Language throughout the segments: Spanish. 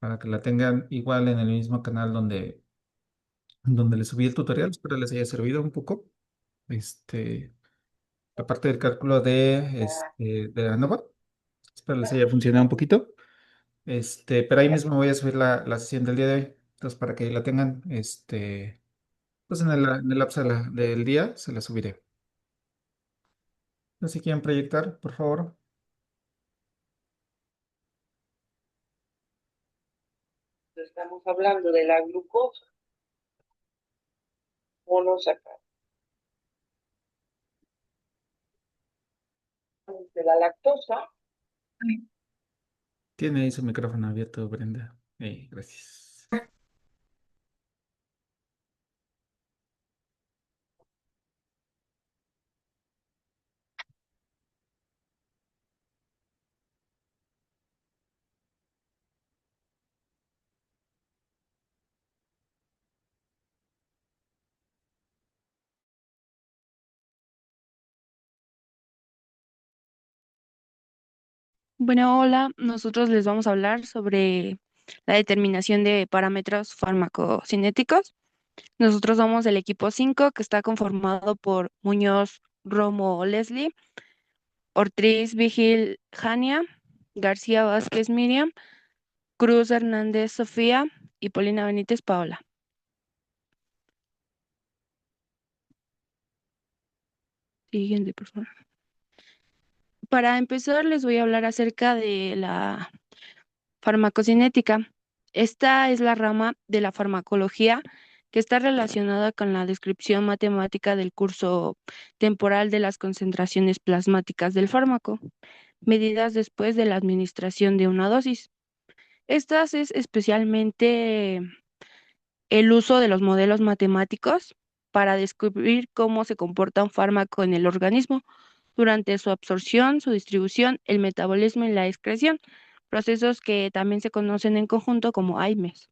para que la tengan igual en el mismo canal donde les subí el tutorial. Espero les haya servido un poco. Este, la parte del cálculo de ANOVA. Espero les haya funcionado un poquito. Pero ahí mismo voy a subir la sesión del día de hoy. Entonces, para que la tengan, pues en el lapso del día se la subiré. No sé si quieren proyectar, por favor. Estamos hablando de la glucosa monosacárido, de la lactosa. Tiene ahí su micrófono abierto, Brenda. Gracias. Bueno, hola, nosotros les vamos a hablar sobre la determinación de parámetros farmacocinéticos. Nosotros somos el equipo 5 que está conformado por Muñoz Romo Leslie, Ortiz Vigil Jania, García Vázquez Miriam, Cruz Hernández Sofía y Polina Benítez Paola. Siguiente, por favor. Para empezar, les voy a hablar acerca de la farmacocinética. Esta es la rama de la farmacología que está relacionada con la descripción matemática del curso temporal de las concentraciones plasmáticas del fármaco, medidas después de la administración de una dosis. Estas es especialmente el uso de los modelos matemáticos para descubrir cómo se comporta un fármaco en el organismo durante su absorción, su distribución, el metabolismo y la excreción, procesos que también se conocen en conjunto como AIMES.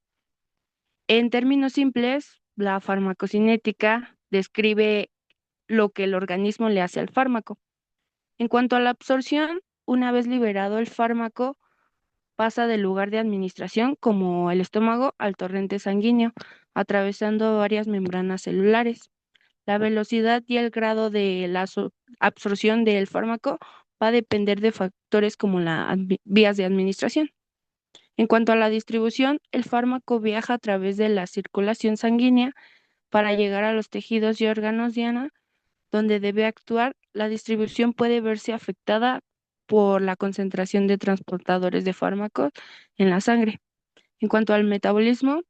En términos simples, la farmacocinética describe lo que el organismo le hace al fármaco. En cuanto a la absorción, una vez liberado el fármaco, pasa del lugar de administración, como el estómago, al torrente sanguíneo, atravesando varias membranas celulares. La velocidad y el grado de la absorción del fármaco va a depender de factores como las vías de administración. En cuanto a la distribución, el fármaco viaja a través de la circulación sanguínea para llegar a los tejidos y órganos diana, donde debe actuar. La distribución puede verse afectada por la concentración de transportadores de fármacos en la sangre. En cuanto al metabolismo,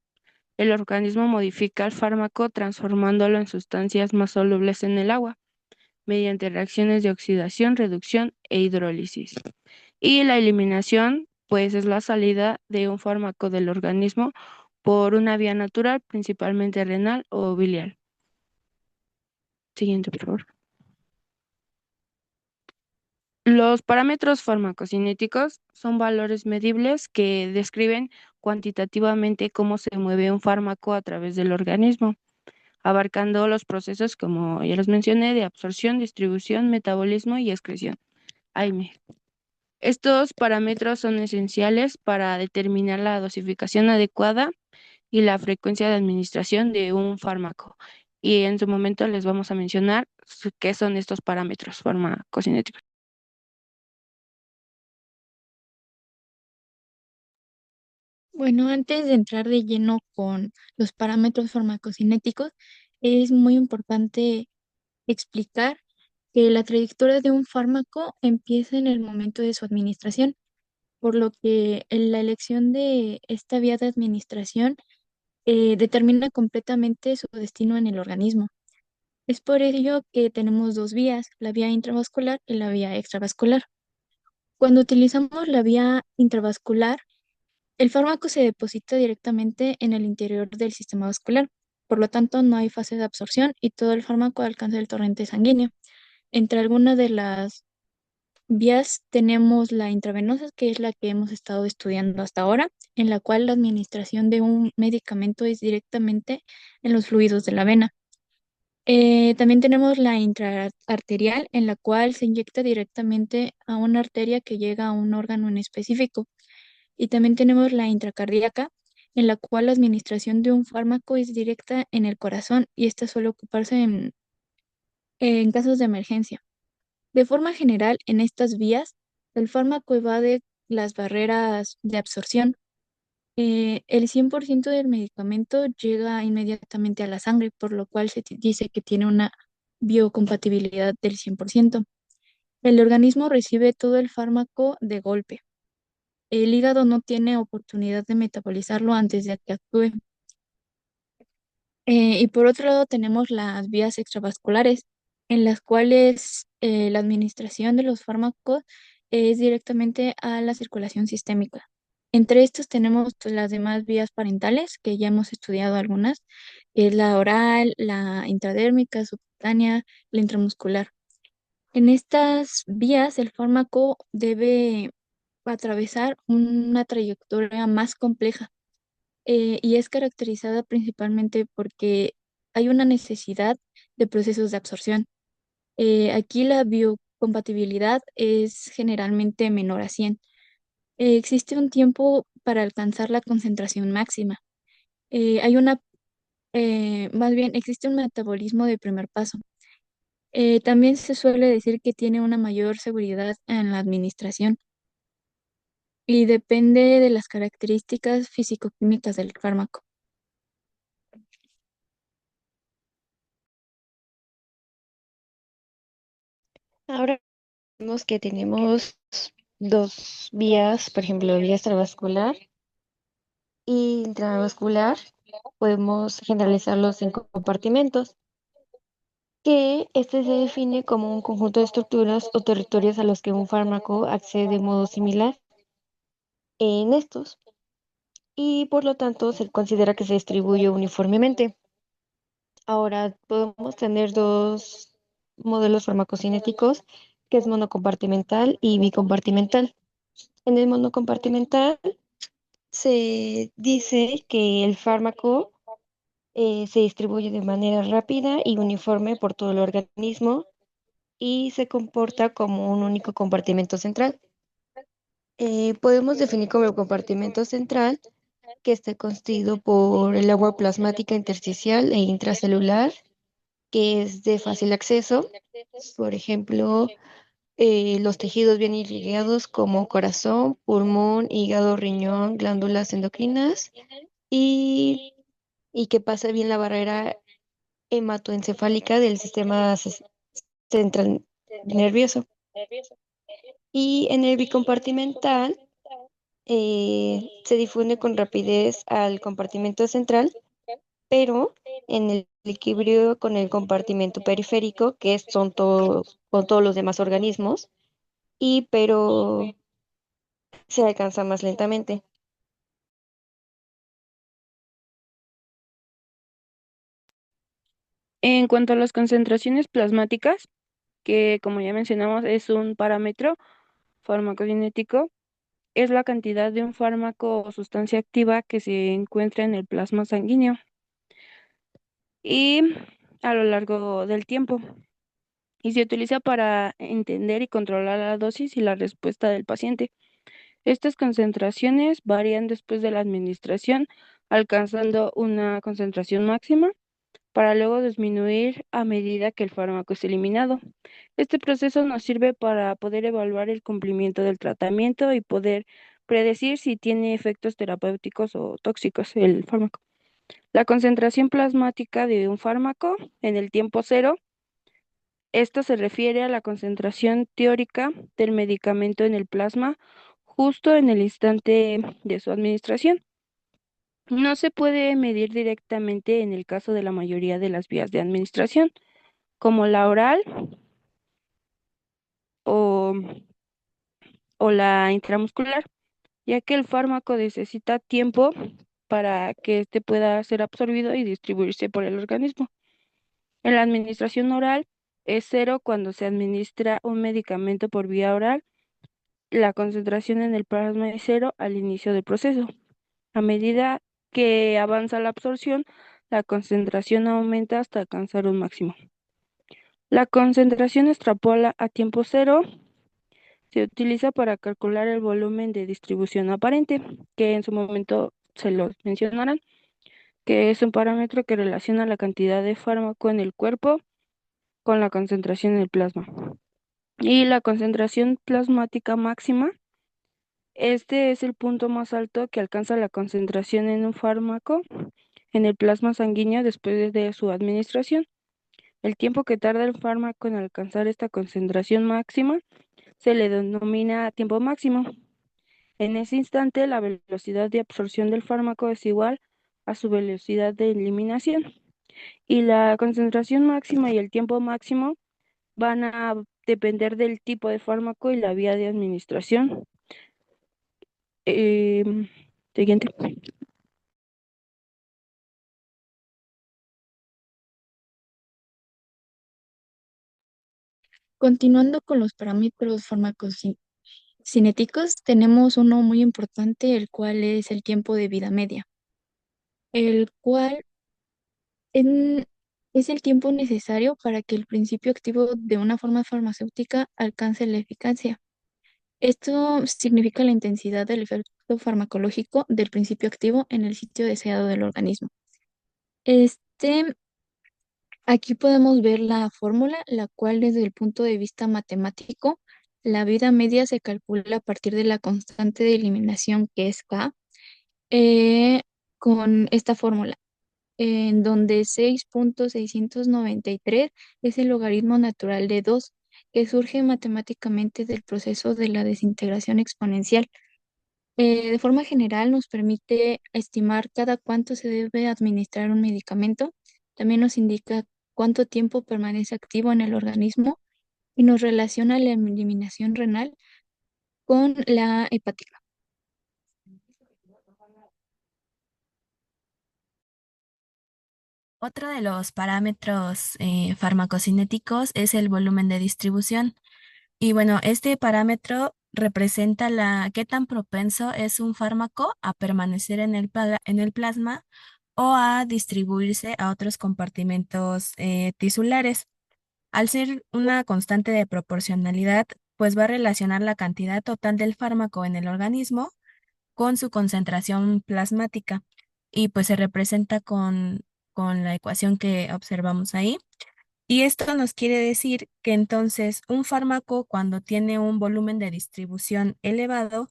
el organismo modifica el fármaco transformándolo en sustancias más solubles en el agua mediante reacciones de oxidación, reducción e hidrólisis. Y la eliminación, pues, es la salida de un fármaco del organismo por una vía natural, principalmente renal o biliar. Siguiente, por favor. Los parámetros farmacocinéticos son valores medibles que describen cuantitativamente cómo se mueve un fármaco a través del organismo, abarcando los procesos, como ya los mencioné, de absorción, distribución, metabolismo y excreción. AIME. Estos parámetros son esenciales para determinar la dosificación adecuada y la frecuencia de administración de un fármaco. Y en su momento les vamos a mencionar qué son estos parámetros farmacocinéticos. Bueno, antes de entrar de lleno con los parámetros farmacocinéticos, es muy importante explicar que la trayectoria de un fármaco empieza en el momento de su administración, por lo que la elección de esta vía de administración determina completamente su destino en el organismo. Es por ello que tenemos dos vías, la vía intravascular y la vía extravascular. Cuando utilizamos la vía intravascular, el fármaco se deposita directamente en el interior del sistema vascular. Por lo tanto, no hay fase de absorción y todo el fármaco alcanza el torrente sanguíneo. Entre algunas de las vías tenemos la intravenosa, que es la que hemos estado estudiando hasta ahora, en la cual la administración de un medicamento es directamente en los fluidos de la vena. También tenemos la intraarterial, en la cual se inyecta directamente a una arteria que llega a un órgano en específico. Y también tenemos la intracardíaca, en la cual la administración de un fármaco es directa en el corazón y esta suele ocuparse en casos de emergencia. De forma general, en estas vías, el fármaco evade las barreras de absorción. El 100% del medicamento llega inmediatamente a la sangre, por lo cual dice que tiene una biocompatibilidad del 100%. El organismo recibe todo el fármaco de golpe. El hígado no tiene oportunidad de metabolizarlo antes de que actúe. Y por otro lado tenemos las vías extravasculares, en las cuales la administración de los fármacos es directamente a la circulación sistémica. Entre estas tenemos pues, las demás vías parentales, que ya hemos estudiado algunas, que es la oral, la intradérmica, subcutánea, la intramuscular. En estas vías el fármaco debe atravesar una trayectoria más compleja y es caracterizada principalmente porque hay una necesidad de procesos de absorción. Aquí la biocompatibilidad es generalmente menor a 100. Existe un tiempo para alcanzar la concentración máxima. Hay una, más bien, existe un metabolismo de primer paso. También se suele decir que tiene una mayor seguridad en la administración y depende de las características físico-químicas del fármaco. Ahora vemos que tenemos dos vías, por ejemplo, vía extravascular y intravascular. Podemos generalizarlos en compartimentos, que este se define como un conjunto de estructuras o territorios a los que un fármaco accede de modo similar en estos y por lo tanto se considera que se distribuye uniformemente. Ahora podemos tener dos modelos farmacocinéticos, que es monocompartimental y bicompartimental. En el monocompartimental se dice que el fármaco se distribuye de manera rápida y uniforme por todo el organismo y se comporta como un único compartimento central. Podemos definir como el compartimento central que esté constituido por el agua plasmática intersticial e intracelular, que es de fácil acceso. Por ejemplo, los tejidos bien irrigados como corazón, pulmón, hígado, riñón, glándulas endocrinas y, y que pasa bien la barrera hematoencefálica del sistema central nervioso. Y en el bicompartimental se difunde con rapidez al compartimento central, pero en el equilibrio con el compartimento periférico, son con todos los demás organismos, pero se alcanza más lentamente. En cuanto a las concentraciones plasmáticas, que como ya mencionamos es un parámetro farmacocinético, es la cantidad de un fármaco o sustancia activa que se encuentra en el plasma sanguíneo y a lo largo del tiempo. Y se utiliza para entender y controlar la dosis y la respuesta del paciente. Estas concentraciones varían después de la administración, alcanzando una concentración máxima para luego disminuir a medida que el fármaco es eliminado. Este proceso nos sirve para poder evaluar el cumplimiento del tratamiento y poder predecir si tiene efectos terapéuticos o tóxicos el fármaco. La concentración plasmática de un fármaco en el tiempo cero, esto se refiere a la concentración teórica del medicamento en el plasma justo en el instante de su administración. No se puede medir directamente en el caso de la mayoría de las vías de administración, como la oral o, o la intramuscular, ya que el fármaco necesita tiempo para que éste pueda ser absorbido y distribuirse por el organismo. En la administración oral es cero cuando se administra un medicamento por vía oral. La concentración en el plasma es cero al inicio del proceso. A medida que avanza la absorción, la concentración aumenta hasta alcanzar un máximo. La concentración extrapola a tiempo cero Se utiliza para calcular el volumen de distribución aparente, que en su momento se los mencionarán, que es un parámetro que relaciona la cantidad de fármaco en el cuerpo con la concentración en el plasma. Y la concentración plasmática máxima, este es el punto más alto que alcanza la concentración en un fármaco en el plasma sanguíneo después de su administración. El tiempo que tarda el fármaco en alcanzar esta concentración máxima se le denomina tiempo máximo. En ese instante, la velocidad de absorción del fármaco es igual a su velocidad de eliminación. Y la concentración máxima y el tiempo máximo van a depender del tipo de fármaco y la vía de administración. Em, Siguiente. Continuando con los parámetros farmacocinéticos, tenemos uno muy importante, el cual es el tiempo de vida media, el cual en- es el tiempo necesario para que el principio activo de una forma farmacéutica alcance la eficacia. Esto significa la intensidad del efecto farmacológico del principio activo en el sitio deseado del organismo. Este, Aquí podemos ver la fórmula, la cual desde el punto de vista matemático, la vida media se calcula a partir de la constante de eliminación que es K, eh, con esta fórmula, en donde 6,693 es el logaritmo natural de 2, que surge matemáticamente del proceso de la desintegración exponencial. De forma general, nos permite estimar cada cuánto se debe administrar un medicamento. También nos indica cuánto tiempo permanece activo en el organismo y nos relaciona la eliminación renal con la hepática. Otro de los parámetros farmacocinéticos es el volumen de distribución. Y bueno, este parámetro representa qué tan propenso es un fármaco a permanecer en en el plasma o a distribuirse a otros compartimentos tisulares. Al ser una constante de proporcionalidad, pues va a relacionar la cantidad total del fármaco en el organismo con su concentración plasmática y pues se representa con la ecuación que observamos ahí. Y esto nos quiere decir que entonces un fármaco cuando tiene un volumen de distribución elevado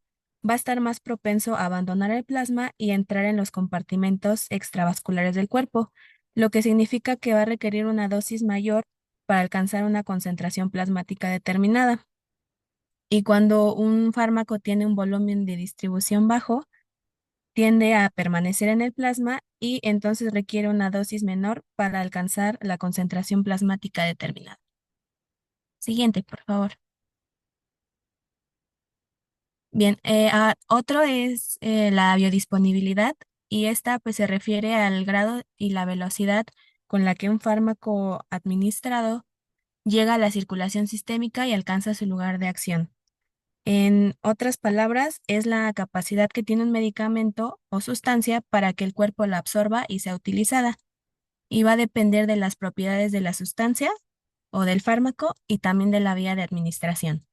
va a estar más propenso a abandonar el plasma y entrar en los compartimentos extravasculares del cuerpo, lo que significa que va a requerir una dosis mayor para alcanzar una concentración plasmática determinada. Y cuando un fármaco tiene un volumen de distribución bajo, tiende a permanecer en el plasma y entonces requiere una dosis menor para alcanzar la concentración plasmática determinada. Siguiente, por favor. Bien, otro es la biodisponibilidad y esta pues se refiere al grado y la velocidad con la que un fármaco administrado llega a la circulación sistémica y alcanza su lugar de acción. En otras palabras, es la capacidad que tiene un medicamento o sustancia para que el cuerpo la absorba y sea utilizada. Y va a depender de las propiedades de la sustancia o del fármaco y también de la vía de administración.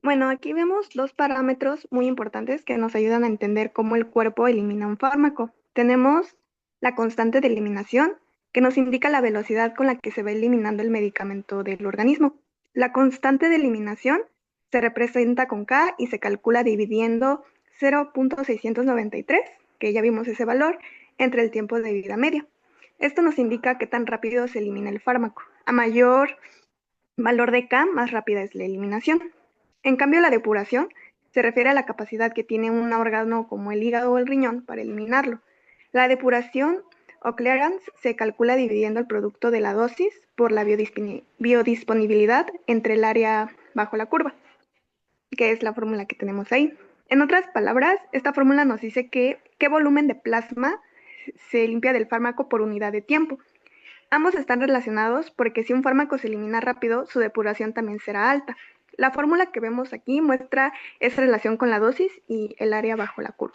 Bueno, aquí vemos dos parámetros muy importantes que nos ayudan a entender cómo el cuerpo elimina un fármaco. Tenemos la constante de eliminación, que nos indica la velocidad con la que se va eliminando el medicamento del organismo. La constante de eliminación se representa con K y se calcula dividiendo 0,693, que ya vimos ese valor, entre el tiempo de vida media. Esto nos indica qué tan rápido se elimina el fármaco. A mayor valor de K, más rápida es la eliminación. En cambio, la depuración se refiere a la capacidad que tiene un órgano como el hígado o el riñón para eliminarlo. La depuración o clearance se calcula dividiendo el producto de la dosis por la biodisponibilidad entre el área bajo la curva, que es la fórmula que tenemos ahí. En otras palabras, esta fórmula nos dice qué volumen de plasma se limpia del fármaco por unidad de tiempo. Ambos están relacionados porque si un fármaco se elimina rápido, su depuración también será alta. La fórmula que vemos aquí muestra esa relación con la dosis y el área bajo la curva.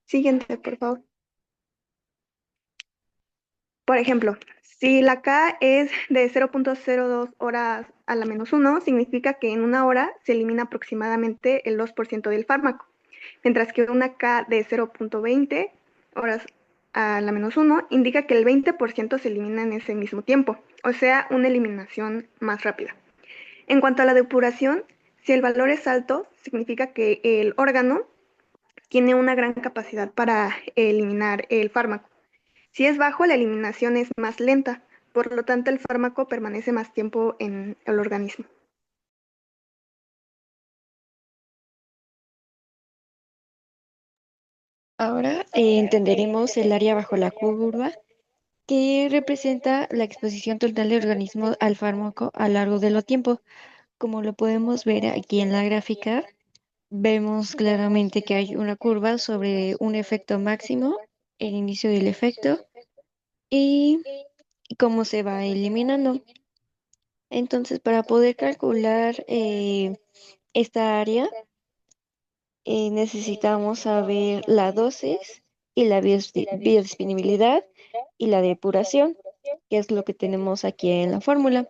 Siguiente, por favor. Por ejemplo, si la K es de 0,02 horas a la -1, significa que en una hora se elimina aproximadamente el 2% del fármaco, mientras que una K de 0,20 horas a la -1 indica que el 20% se elimina en ese mismo tiempo, o sea, una eliminación más rápida. En cuanto a la depuración, si el valor es alto, significa que el órgano tiene una gran capacidad para eliminar el fármaco. Si es bajo, la eliminación es más lenta, por lo tanto el fármaco permanece más tiempo en el organismo. Ahora entenderemos el área bajo la curva, que representa la exposición total del organismo al fármaco a lo largo de los tiempos. Como lo podemos ver aquí en la gráfica, vemos claramente que hay una curva sobre un efecto máximo, el inicio del efecto y cómo se va eliminando. Entonces, para poder calcular esta área, necesitamos saber la dosis y la biodisponibilidad y la depuración, que es lo que tenemos aquí en la fórmula.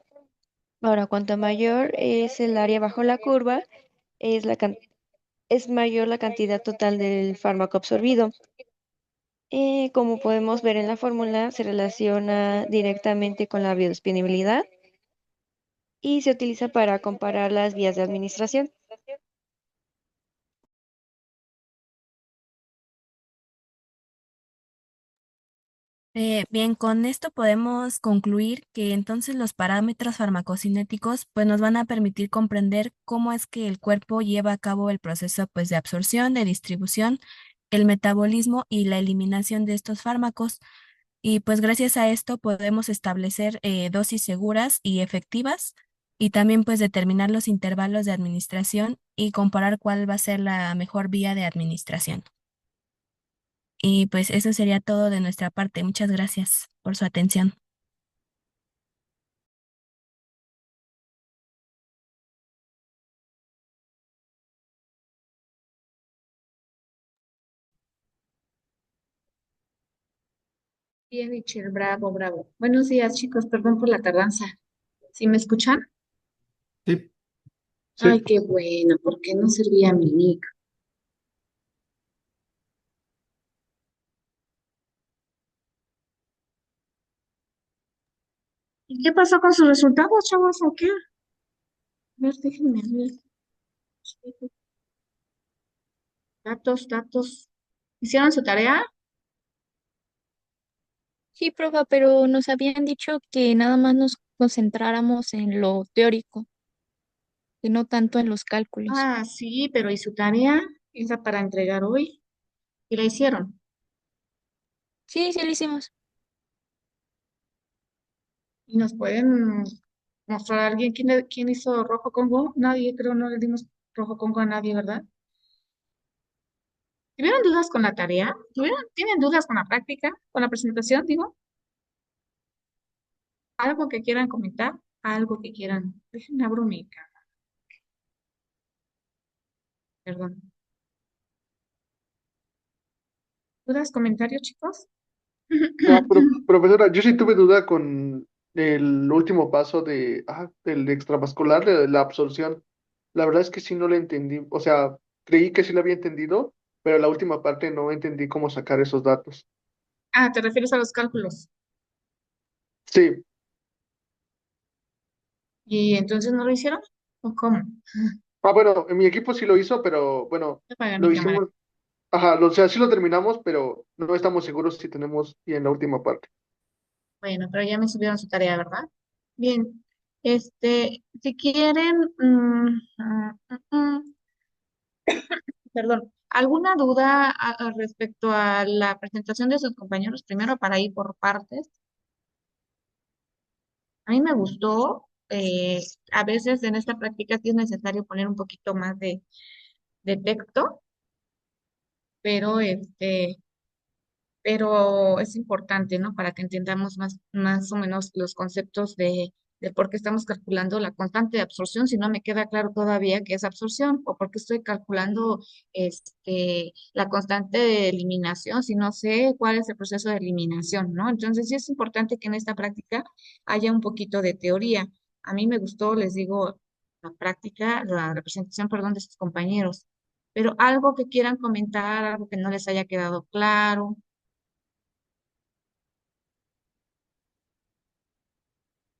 Ahora, cuanto mayor es el área bajo la curva, es, es mayor la cantidad total del fármaco absorbido. Como podemos ver en la fórmula, se relaciona directamente con la biodisponibilidad y se utiliza para comparar las vías de administración. Bien, con esto podemos concluir que entonces los parámetros farmacocinéticos pues nos van a permitir comprender cómo es que el cuerpo lleva a cabo el proceso pues de absorción, de distribución, el metabolismo y la eliminación de estos fármacos. Y pues gracias a esto podemos establecer dosis seguras y efectivas y también pues determinar los intervalos de administración y comparar cuál va a ser la mejor vía de administración. Y pues eso sería todo de nuestra parte. Muchas gracias por su atención. Bien, Michelle, bravo, bravo. Buenos días, chicos, perdón por la tardanza. ¿Sí me escuchan? Sí, sí. Ay, qué bueno, porque no servía mi mic. ¿Y qué pasó con sus resultados, chavos, o qué? A ver, déjenme ver. Datos, datos. ¿Hicieron su tarea? Sí, profa, pero nos habían dicho que nada más nos concentráramos en lo teórico, y no tanto en los cálculos. Ah, sí, pero ¿y su tarea? Esa para entregar hoy. ¿Y la hicieron? Sí, sí lo hicimos. ¿Y nos pueden mostrar a alguien quién hizo Rojo Congo? Nadie, creo, no le dimos Rojo Congo a nadie, ¿verdad? ¿Tuvieron dudas con la tarea? ¿Tienen dudas con la práctica? ¿Con la presentación, digo? ¿Algo que quieran comentar? ¿Algo que quieran? Déjenme abro mi cámara, perdón. ¿Dudas, comentarios, chicos? Profesora, yo sí tuve duda con el último paso del extravascular, de la absorción. La verdad es que sí no le entendí. O sea, creí que sí lo había entendido, pero la última parte no entendí cómo sacar esos datos. Ah, ¿te refieres a los cálculos? Sí, ¿Y entonces no lo hicieron? ¿O cómo? bueno, en mi equipo sí lo hizo, pero bueno, Voy a apagar mi lo cámara. hicimos, ajá, o sea, sí lo terminamos, pero no estamos seguros si tenemos y en la última parte. Bueno, pero ya me subieron su tarea, ¿verdad? Bien. Si quieren, perdón, ¿alguna duda respecto a la presentación de sus compañeros? Primero para ir por partes. A mí me gustó. A veces en esta práctica sí es necesario poner un poquito más de texto, pero pero es importante, ¿no? Para que entendamos más o menos los conceptos de por qué estamos calculando la constante de absorción si no me queda claro todavía qué es absorción, o por qué estoy calculando la constante de eliminación si no sé cuál es el proceso de eliminación, ¿no? Entonces sí es importante que en esta práctica haya un poquito de teoría. A mí me gustó, les digo, la práctica, la representación, perdón, de sus compañeros, pero algo que quieran comentar, algo que no les haya quedado claro.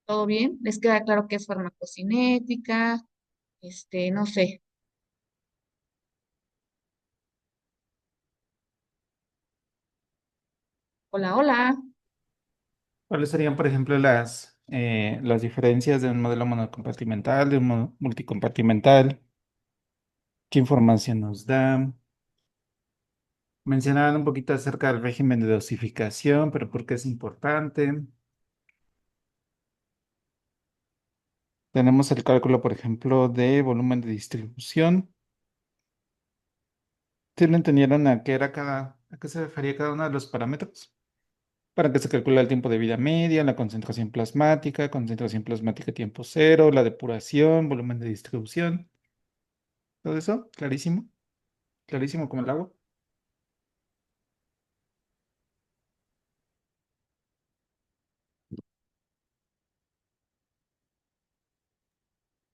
¿Todo bien? ¿Les queda claro qué es farmacocinética? No sé. Hola, hola. ¿Cuáles serían, por ejemplo, las diferencias de un modelo monocompartimental, de un multicompartimental? ¿Qué información nos da? Mencionaban un poquito acerca del régimen de dosificación, pero ¿por qué es importante? Tenemos el cálculo, por ejemplo, de volumen de distribución. ¿Sí lo entendieron a qué se refería cada uno de los parámetros? Para que se calcule el tiempo de vida media, la concentración plasmática tiempo cero, la depuración, volumen de distribución. Todo eso, clarísimo, clarísimo como el agua.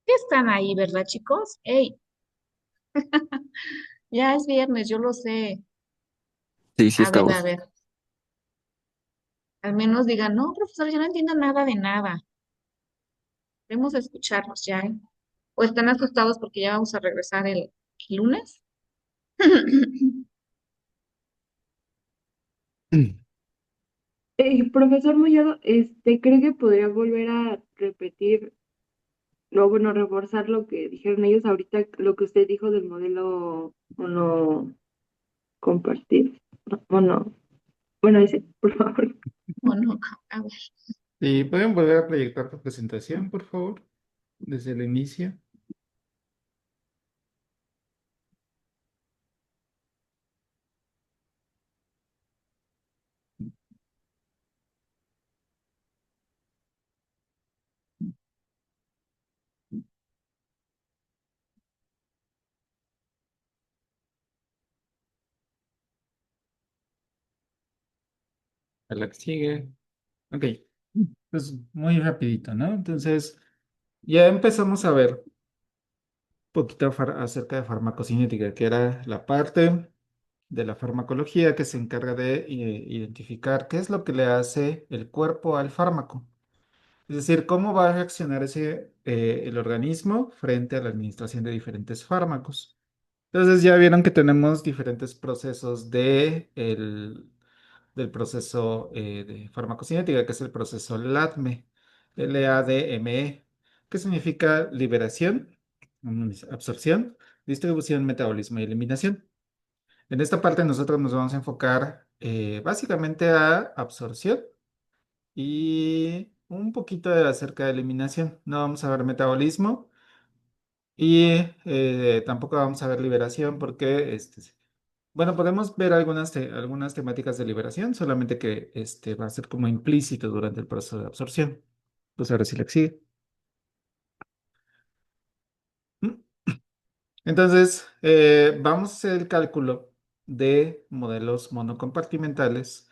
¿Qué están ahí, verdad, chicos? ¡Ey! Ya es viernes, yo lo sé. Sí, sí A ver, a estamos. ver. Al menos digan, no, profesor, yo no entiendo nada de nada. Queremos escucharlos ya, ¿eh? ¿O están asustados porque ya vamos a regresar el lunes? Profesor Mollado, creo que podría volver a repetir, no, bueno, reforzar lo que dijeron ellos ahorita, lo que usted dijo del modelo mono compartir, mono, bueno, ese, por favor. ¿O no? A ver. ¿Y pueden volver a proyectar tu presentación, por favor, desde el inicio? A la que sigue. Ok, pues muy rapidito, ¿no? Entonces, ya empezamos a ver un poquito acerca de farmacocinética, que era la parte de la farmacología que se encarga de identificar qué es lo que le hace el cuerpo al fármaco. Es decir, cómo va a reaccionar el organismo frente a la administración de diferentes fármacos. Entonces ya vieron que tenemos diferentes procesos del proceso de farmacocinética, que es el proceso LADME, LADME, que significa liberación, absorción, distribución, metabolismo y eliminación. En esta parte nosotros nos vamos a enfocar básicamente a absorción y un poquito acerca de eliminación. No vamos a ver metabolismo y tampoco vamos a ver liberación porque, bueno, podemos ver algunas temáticas de liberación, solamente que va a ser como implícito durante el proceso de absorción. Pues ahora sí le sigue. ¿Mm? Entonces, vamos a hacer el cálculo de modelos monocompartimentales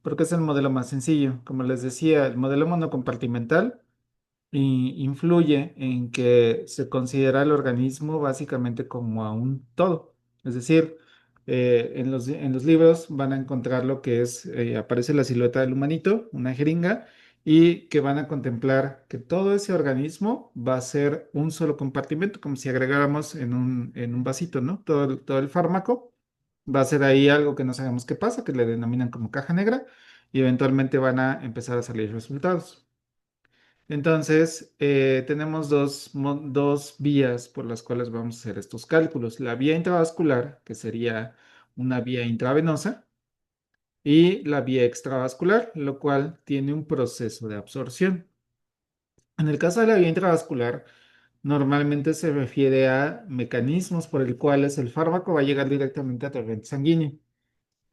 porque es el modelo más sencillo. Como les decía, el modelo monocompartimental influye en que se considera el organismo básicamente como a un todo. Es decir, en los libros van a encontrar lo que aparece la silueta del humanito, una jeringa, y que van a contemplar que todo ese organismo va a ser un solo compartimento, como si agregáramos en un vasito, ¿no? Todo el fármaco va a ser ahí algo que no sabemos qué pasa, que le denominan como caja negra, y eventualmente van a empezar a salir resultados. Entonces, tenemos dos vías por las cuales vamos a hacer estos cálculos. La vía intravascular, que sería una vía intravenosa, y la vía extravascular, lo cual tiene un proceso de absorción. En el caso de la vía intravascular, normalmente se refiere a mecanismos por el cuales el fármaco va a llegar directamente a torrente sanguíneo.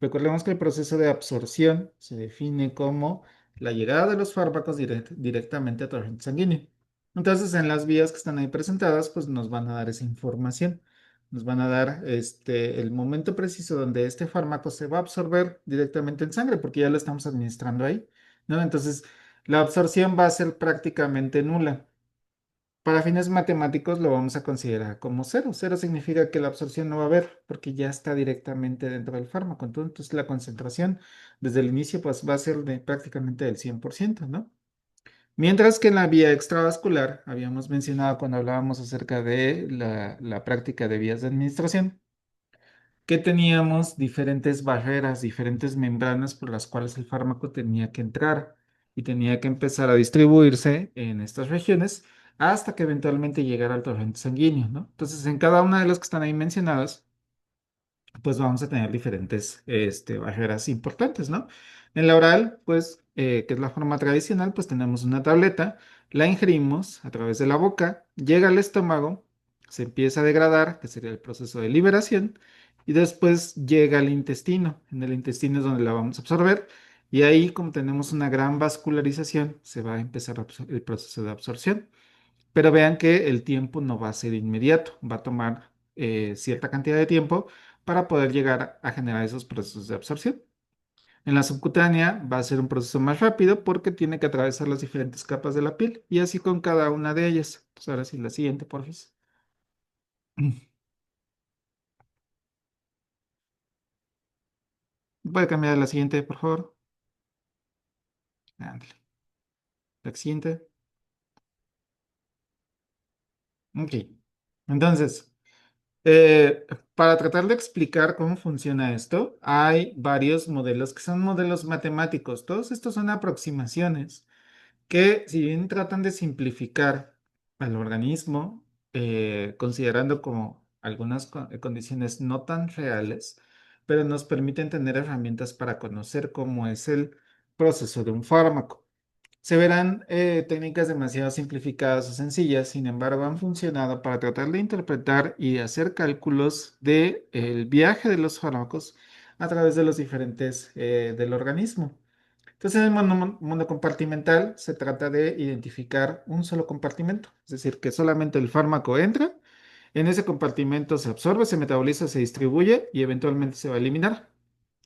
Recordemos que el proceso de absorción se define como la llegada de los fármacos directamente a torrente sanguíneo. Entonces, en las vías que están ahí presentadas, pues nos van a dar esa información. Nos van a dar el momento preciso donde este fármaco se va a absorber directamente en sangre, porque ya lo estamos administrando ahí, ¿no? Entonces, la absorción va a ser prácticamente nula. Para fines matemáticos lo vamos a considerar como cero. Cero significa que la absorción no va a haber porque ya está directamente dentro del fármaco. Entonces la concentración desde el inicio pues va a ser de prácticamente del 100%, ¿no? Mientras que en la vía extravascular, habíamos mencionado cuando hablábamos acerca de la práctica de vías de administración, que teníamos diferentes barreras, diferentes membranas por las cuales el fármaco tenía que entrar y tenía que empezar a distribuirse en estas regiones hasta que eventualmente llegara al torrente sanguíneo, ¿no? Entonces, en cada una de las que están ahí mencionadas, pues vamos a tener diferentes barreras importantes, ¿no? En la oral, pues, que es la forma tradicional, pues tenemos una tableta, la ingerimos a través de la boca, llega al estómago, se empieza a degradar, que sería el proceso de liberación, y después llega al intestino. En el intestino es donde la vamos a absorber, y ahí, como tenemos una gran vascularización, se va a empezar el proceso de absorción. Pero vean que el tiempo no va a ser inmediato, va a tomar cierta cantidad de tiempo para poder llegar a generar esos procesos de absorción. En la subcutánea va a ser un proceso más rápido porque tiene que atravesar las diferentes capas de la piel y así con cada una de ellas. Entonces ahora sí, la siguiente, por favor. Puede cambiar a la siguiente, por favor. Ándale. La siguiente. Ok. Entonces, para tratar de explicar cómo funciona esto, hay varios modelos que son modelos matemáticos. Todos estos son aproximaciones que, si bien tratan de simplificar al organismo, considerando como algunas condiciones no tan reales, pero nos permiten tener herramientas para conocer cómo es el proceso de un fármaco. Se verán técnicas demasiado simplificadas o sencillas, sin embargo, han funcionado para tratar de interpretar y de hacer cálculos del viaje de los fármacos a través de los diferentes del organismo. Entonces, en el mundo compartimental se trata de identificar un solo compartimento, es decir, que solamente el fármaco entra, en ese compartimento se absorbe, se metaboliza, se distribuye y eventualmente se va a eliminar.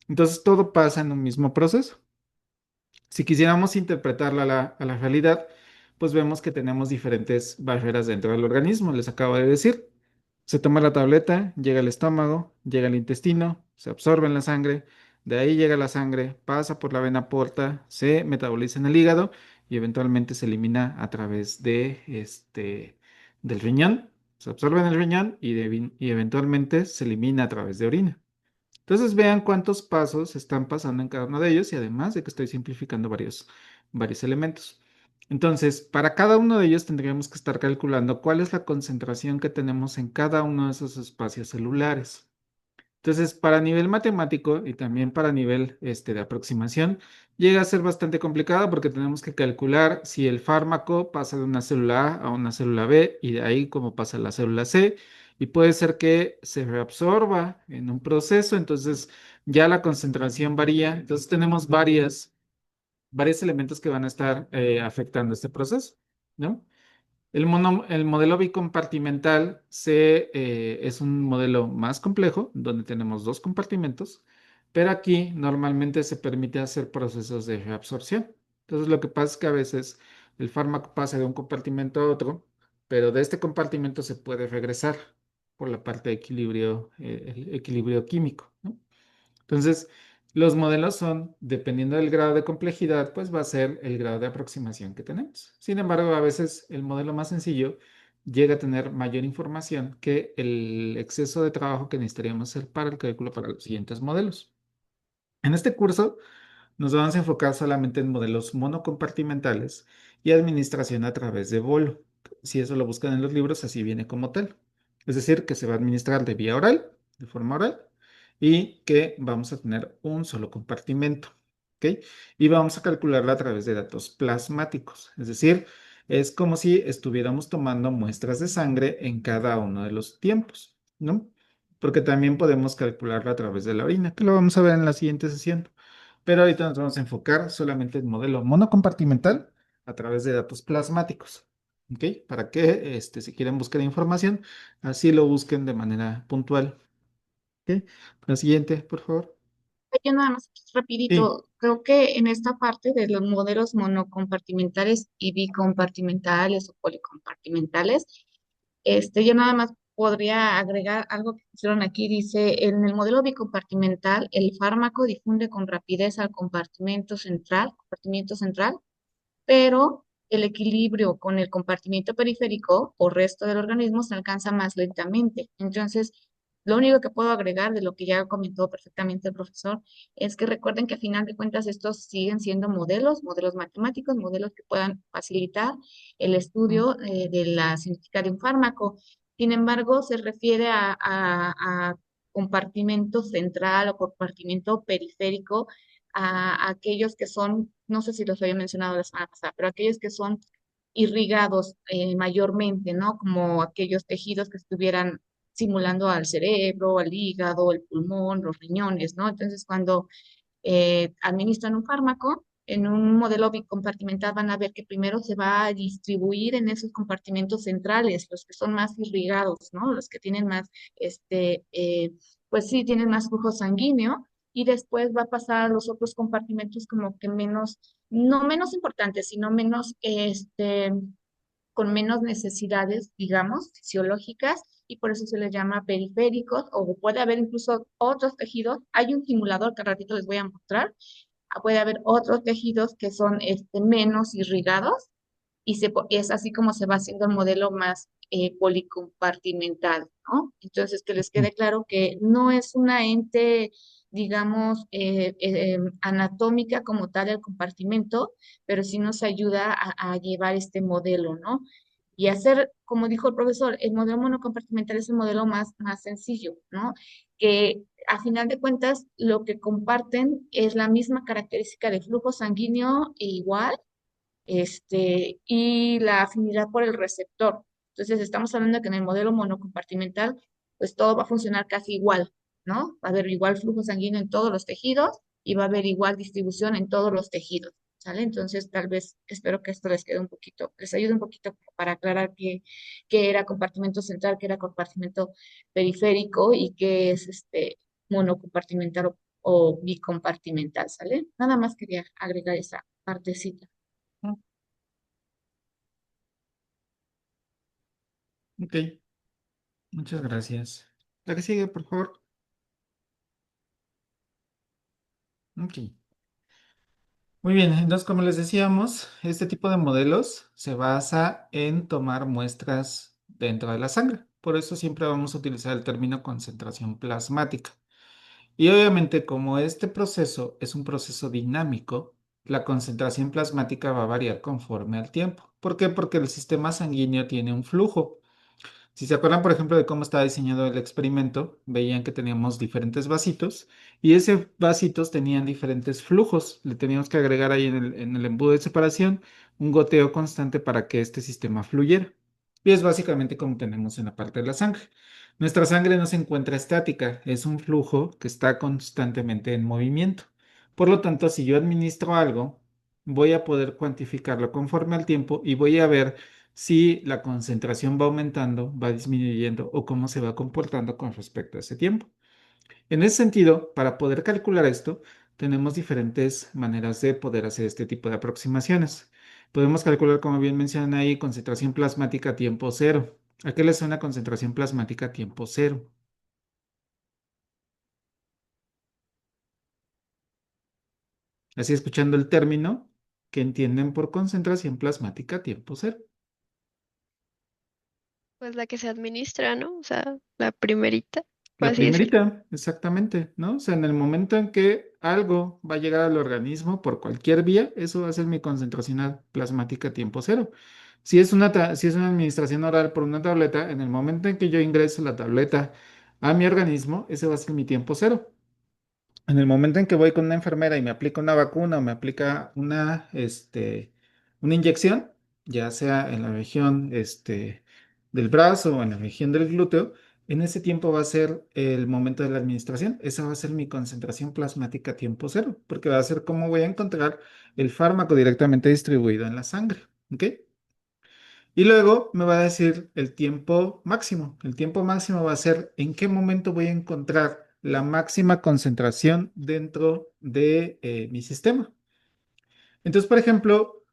Entonces, todo pasa en un mismo proceso. Si quisiéramos interpretarla a la realidad, pues vemos que tenemos diferentes barreras dentro del organismo. Les acabo de decir, se toma la tableta, llega al estómago, llega al intestino, se absorbe en la sangre, de ahí llega la sangre, pasa por la vena porta, se metaboliza en el hígado y eventualmente se elimina a través del riñón. Se absorbe en el riñón y eventualmente se elimina a través de orina. Entonces vean cuántos pasos están pasando en cada uno de ellos y además de que estoy simplificando varios elementos. Entonces, para cada uno de ellos tendríamos que estar calculando cuál es la concentración que tenemos en cada uno de esos espacios celulares. Entonces, para nivel matemático y también para nivel de aproximación, llega a ser bastante complicado porque tenemos que calcular si el fármaco pasa de una célula A a una célula B y de ahí cómo pasa a la célula C. Y puede ser que se reabsorba en un proceso, entonces ya la concentración varía. Entonces tenemos varios elementos que van a estar afectando este proceso, ¿no? El modelo bicompartimental es un modelo más complejo, donde tenemos dos compartimentos, pero aquí normalmente se permite hacer procesos de reabsorción. Entonces, lo que pasa es que a veces el fármaco pasa de un compartimento a otro, pero de este compartimento se puede regresar por la parte de equilibrio, el equilibrio químico, ¿no? Entonces, los modelos son, dependiendo del grado de complejidad, pues va a ser el grado de aproximación que tenemos. Sin embargo, a veces el modelo más sencillo llega a tener mayor información que el exceso de trabajo que necesitaríamos hacer para el cálculo para los siguientes modelos. En este curso nos vamos a enfocar solamente en modelos monocompartimentales y administración a través de bolo. Si eso lo buscan en los libros, así viene como tal. Es decir, que se va a administrar de vía oral, de forma oral, y que vamos a tener un solo compartimento. ¿Ok? Y vamos a calcularla a través de datos plasmáticos. Es decir, es como si estuviéramos tomando muestras de sangre en cada uno de los tiempos, ¿no? Porque también podemos calcularla a través de la orina, que lo vamos a ver en la siguiente sesión. Pero ahorita nos vamos a enfocar solamente en modelo monocompartimental a través de datos plasmáticos. ¿Ok? Para que si quieren buscar información, así lo busquen de manera puntual. ¿Ok? La siguiente, por favor. Yo nada más Sí. rapidito, creo que en esta parte de los modelos monocompartimentales y bicompartimentales o policompartimentales, yo nada más podría agregar algo que pusieron aquí. Dice, en el modelo bicompartimental, el fármaco difunde con rapidez al compartimento central, pero el equilibrio con el compartimiento periférico o resto del organismo se alcanza más lentamente. Entonces, lo único que puedo agregar de lo que ya comentó perfectamente el profesor es que recuerden que a final de cuentas estos siguen siendo modelos, modelos matemáticos, modelos que puedan facilitar el estudio de la cinética de un fármaco. Sin embargo, se refiere a compartimento central o compartimento periférico a aquellos que son, no sé si los había mencionado la semana pasada, pero aquellos que son irrigados mayormente, ¿no? Como aquellos tejidos que estuvieran simulando al cerebro, al hígado, el pulmón, los riñones, ¿no? Entonces, cuando administran un fármaco, en un modelo bicompartimental van a ver que primero se va a distribuir en esos compartimentos centrales, los que son más irrigados, ¿no? Los que tienen más, pues sí, tienen más flujo sanguíneo, y después va a pasar a los otros compartimentos como que menos, no menos importantes, sino menos, con menos necesidades, digamos, fisiológicas, y por eso se les llama periféricos, o puede haber incluso otros tejidos. Hay un simulador que al ratito les voy a mostrar. Puede haber otros tejidos que son menos irrigados, y es así como se va haciendo el modelo más policompartimental, ¿no? Entonces, que les quede claro que no es una ente, digamos, anatómica como tal el compartimento, pero sí nos ayuda a llevar este modelo, ¿no? Y hacer, como dijo el profesor, el modelo monocompartimental es el modelo más sencillo, ¿no? Que a final de cuentas lo que comparten es la misma característica de flujo sanguíneo e igual, y la afinidad por el receptor. Entonces, estamos hablando de que en el modelo monocompartimental, pues todo va a funcionar casi igual, ¿no? Va a haber igual flujo sanguíneo en todos los tejidos y va a haber igual distribución en todos los tejidos, ¿sale? Entonces, tal vez, espero que esto les quede un poquito, les ayude un poquito como para aclarar qué era compartimento central, qué era compartimento periférico y qué es monocompartimental o bicompartimental, ¿sale? Nada más quería agregar esa partecita. Ok, muchas gracias. La que sigue, por favor. Ok. Muy bien, entonces como les decíamos, este tipo de modelos se basa en tomar muestras dentro de la sangre. Por eso siempre vamos a utilizar el término concentración plasmática. Y obviamente como este proceso es un proceso dinámico, la concentración plasmática va a variar conforme al tiempo. ¿Por qué? Porque el sistema sanguíneo tiene un flujo. Si se acuerdan, por ejemplo, de cómo estaba diseñado el experimento, veían que teníamos diferentes vasitos y esos vasitos tenían diferentes flujos. Le teníamos que agregar ahí en el embudo de separación un goteo constante para que este sistema fluyera. Y es básicamente como tenemos en la parte de la sangre. Nuestra sangre no se encuentra estática, es un flujo que está constantemente en movimiento. Por lo tanto, si yo administro algo, voy a poder cuantificarlo conforme al tiempo y voy a ver si la concentración va aumentando, va disminuyendo o cómo se va comportando con respecto a ese tiempo. En ese sentido, para poder calcular esto, tenemos diferentes maneras de poder hacer este tipo de aproximaciones. Podemos calcular, como bien mencionan ahí, concentración plasmática a tiempo cero. ¿A qué le suena concentración plasmática a tiempo cero? Así escuchando el término, que entienden por concentración plasmática a tiempo cero? Pues la que se administra, ¿no? O sea, la primerita, por La así decirlo. primerita, exactamente, ¿no? O sea, en el momento en que algo va a llegar al organismo por cualquier vía, eso va a ser mi concentración plasmática a tiempo cero. Si es una administración oral por una tableta, en el momento en que yo ingreso la tableta a mi organismo, ese va a ser mi tiempo cero. En el momento en que voy con una enfermera y me aplica una vacuna o me aplica una inyección, ya sea en la región del brazo o en la región del glúteo, En ese tiempo va a ser el momento de la administración. Esa va a ser mi concentración plasmática a tiempo cero, porque va a ser cómo voy a encontrar el fármaco directamente distribuido en la sangre. ¿Ok? Y luego me va a decir el tiempo máximo. El tiempo máximo va a ser en qué momento voy a encontrar la máxima concentración dentro de mi sistema. Entonces, por ejemplo,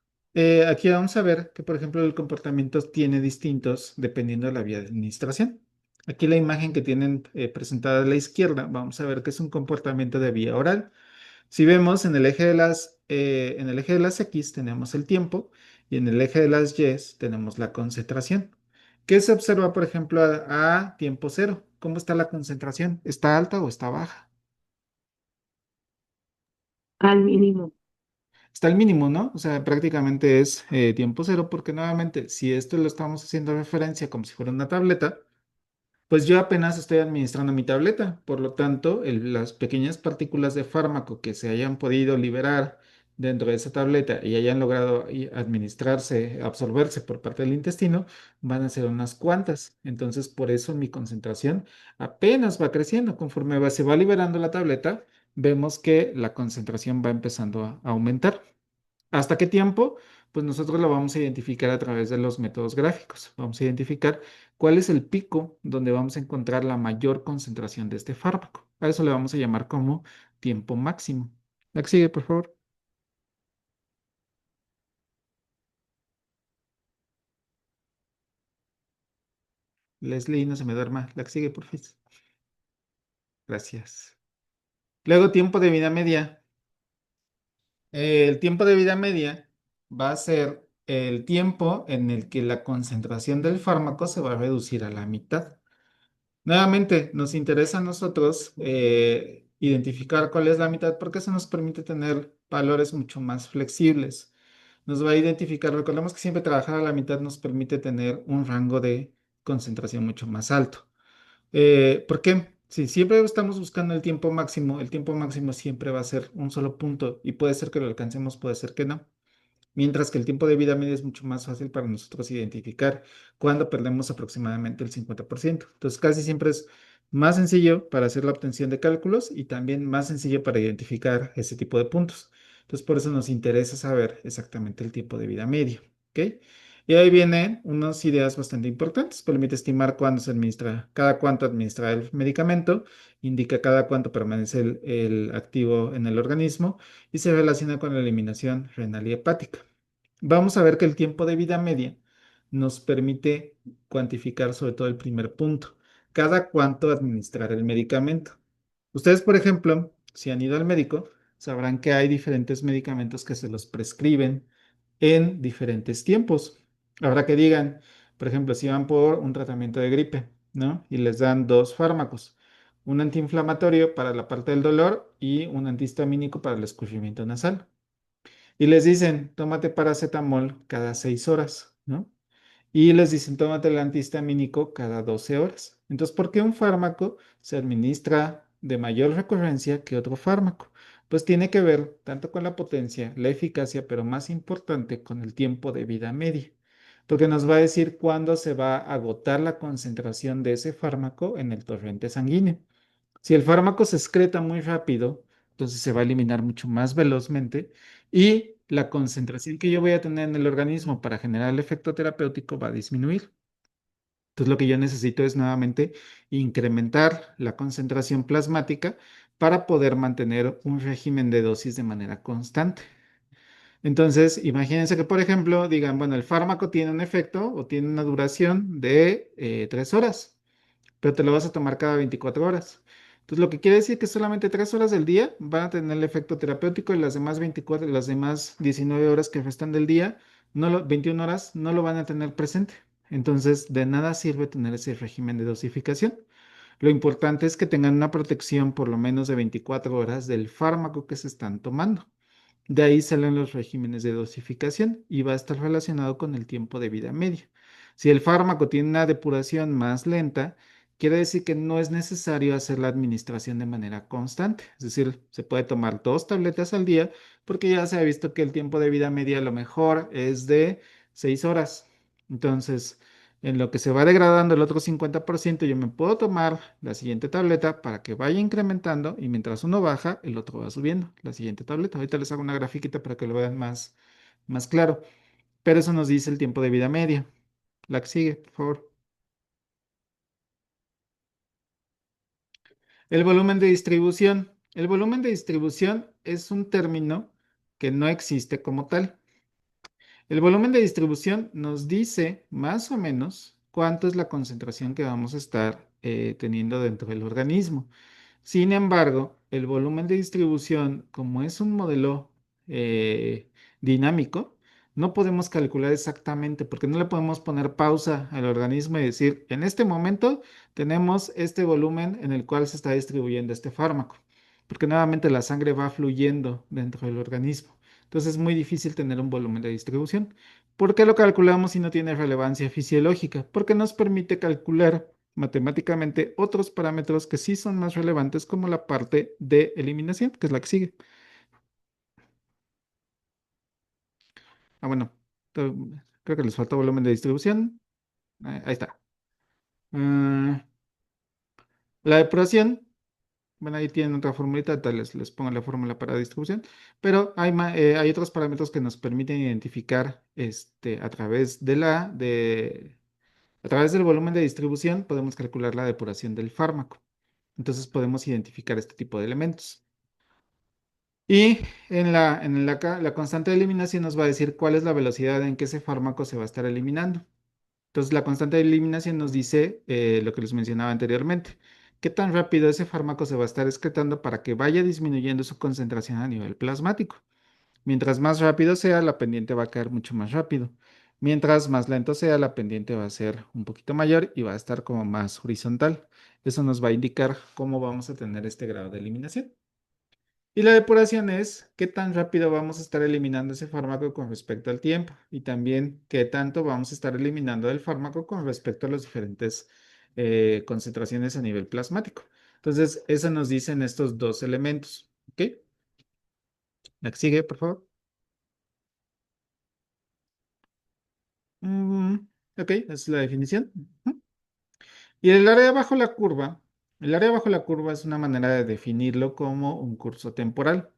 aquí vamos a ver que, por ejemplo, el comportamiento tiene distintos dependiendo de la vía de administración. Aquí la imagen que tienen presentada a la izquierda, vamos a ver que es un comportamiento de vía oral. Si vemos en el eje de las X tenemos el tiempo y en el eje de las Y tenemos la concentración. ¿Qué se observa, por ejemplo, a tiempo cero? ¿Cómo está la concentración? ¿Está alta o está baja? Al mínimo. Está al mínimo, ¿no? O sea, prácticamente es tiempo cero porque nuevamente, si esto lo estamos haciendo referencia como si fuera una tableta, pues yo apenas estoy administrando mi tableta, por lo tanto, las pequeñas partículas de fármaco que se hayan podido liberar dentro de esa tableta y hayan logrado administrarse, absorberse por parte del intestino, van a ser unas cuantas. Entonces, por eso mi concentración apenas va creciendo. Conforme se va liberando la tableta, vemos que la concentración va empezando a aumentar. ¿Hasta qué tiempo? Pues nosotros lo vamos a identificar a través de los métodos gráficos. Vamos a identificar cuál es el pico donde vamos a encontrar la mayor concentración de este fármaco. A eso le vamos a llamar como tiempo máximo. La que sigue, por favor. Leslie, no se me duerma. La que sigue, por favor. Gracias. Luego, tiempo de vida media. El tiempo de vida media va a ser el tiempo en el que la concentración del fármaco se va a reducir a la mitad. Nuevamente, nos interesa a nosotros identificar cuál es la mitad porque eso nos permite tener valores mucho más flexibles. Nos va a identificar, recordemos que siempre trabajar a la mitad nos permite tener un rango de concentración mucho más alto. ¿Por qué? Si siempre estamos buscando el tiempo máximo siempre va a ser un solo punto y puede ser que lo alcancemos, puede ser que no. Mientras que el tiempo de vida media es mucho más fácil para nosotros identificar cuando perdemos aproximadamente el 50%. Entonces, casi siempre es más sencillo para hacer la obtención de cálculos y también más sencillo para identificar ese tipo de puntos. Entonces, por eso nos interesa saber exactamente el tiempo de vida medio. ¿Ok? Y ahí vienen unas ideas bastante importantes. Permite estimar cuándo se administra, cada cuánto administra el medicamento, indica cada cuánto permanece el activo en el organismo y se relaciona con la eliminación renal y hepática. Vamos a ver que el tiempo de vida media nos permite cuantificar sobre todo el primer punto, cada cuánto administrar el medicamento. Ustedes, por ejemplo, si han ido al médico, sabrán que hay diferentes medicamentos que se los prescriben en diferentes tiempos. Habrá que digan, por ejemplo, si van por un tratamiento de gripe, ¿no? Y les dan dos fármacos, un antiinflamatorio para la parte del dolor y un antihistamínico para el escurrimiento nasal. Y les dicen, tómate paracetamol cada 6 horas, ¿no? Y les dicen, tómate el antihistamínico cada 12 horas. Entonces, ¿por qué un fármaco se administra de mayor recurrencia que otro fármaco? Pues tiene que ver tanto con la potencia, la eficacia, pero más importante con el tiempo de vida media, porque nos va a decir cuándo se va a agotar la concentración de ese fármaco en el torrente sanguíneo. Si el fármaco se excreta muy rápido, entonces se va a eliminar mucho más velozmente y la concentración que yo voy a tener en el organismo para generar el efecto terapéutico va a disminuir. Entonces lo que yo necesito es nuevamente incrementar la concentración plasmática para poder mantener un régimen de dosis de manera constante. Entonces, imagínense que, por ejemplo, digan, bueno, el fármaco tiene un efecto o tiene una duración de 3 horas, pero te lo vas a tomar cada 24 horas. Entonces, lo que quiere decir que solamente 3 horas del día van a tener el efecto terapéutico y las demás 24, las demás 19 horas que restan del día, 21 horas, no lo van a tener presente. Entonces, de nada sirve tener ese régimen de dosificación. Lo importante es que tengan una protección por lo menos de 24 horas del fármaco que se están tomando. De ahí salen los regímenes de dosificación y va a estar relacionado con el tiempo de vida medio. Si el fármaco tiene una depuración más lenta, quiere decir que no es necesario hacer la administración de manera constante. Es decir, se puede tomar 2 tabletas al día porque ya se ha visto que el tiempo de vida media a lo mejor es de 6 horas. Entonces, En lo que se va degradando el otro 50%, yo me puedo tomar la siguiente tableta para que vaya incrementando y mientras uno baja, el otro va subiendo. La siguiente tableta. Ahorita les hago una grafiquita para que lo vean más claro. Pero eso nos dice el tiempo de vida media. La que sigue, por favor. El volumen de distribución. El volumen de distribución es un término que no existe como tal. El volumen de distribución nos dice más o menos cuánto es la concentración que vamos a estar teniendo dentro del organismo. Sin embargo, el volumen de distribución, como es un modelo eh, dinámico, no podemos calcular exactamente porque no le podemos poner pausa al organismo y decir, en este momento tenemos este volumen en el cual se está distribuyendo este fármaco, porque nuevamente la sangre va fluyendo dentro del organismo. Entonces es muy difícil tener un volumen de distribución. ¿Por qué lo calculamos si no tiene relevancia fisiológica? Porque nos permite calcular matemáticamente otros parámetros que sí son más relevantes como la parte de eliminación, que es la que sigue. Bueno, to- creo que les falta volumen de distribución. Ahí está. Ah, la depuración, bueno, ahí tienen otra formulita, tal les pongo la fórmula para distribución, pero hay otros parámetros que nos permiten identificar a través a través del volumen de distribución, podemos calcular la depuración del fármaco. Entonces podemos identificar este tipo de elementos. Y la constante de eliminación nos va a decir cuál es la velocidad en que ese fármaco se va a estar eliminando. Entonces, la constante de eliminación nos dice lo que les mencionaba anteriormente, qué tan rápido ese fármaco se va a estar excretando para que vaya disminuyendo su concentración a nivel plasmático. Mientras más rápido sea, la pendiente va a caer mucho más rápido. Mientras más lento sea, la pendiente va a ser un poquito mayor y va a estar como más horizontal. Eso nos va a indicar cómo vamos a tener este grado de eliminación. Y la depuración es qué tan rápido vamos a estar eliminando ese fármaco con respecto al tiempo y también qué tanto vamos a estar eliminando del fármaco con respecto a las diferentes concentraciones a nivel plasmático. Entonces, eso nos dicen estos dos elementos. ¿Ok? La que sigue, por favor. Mm, ok, esa es la definición. Ujú. Y el área bajo la curva es una manera de definirlo como un curso temporal.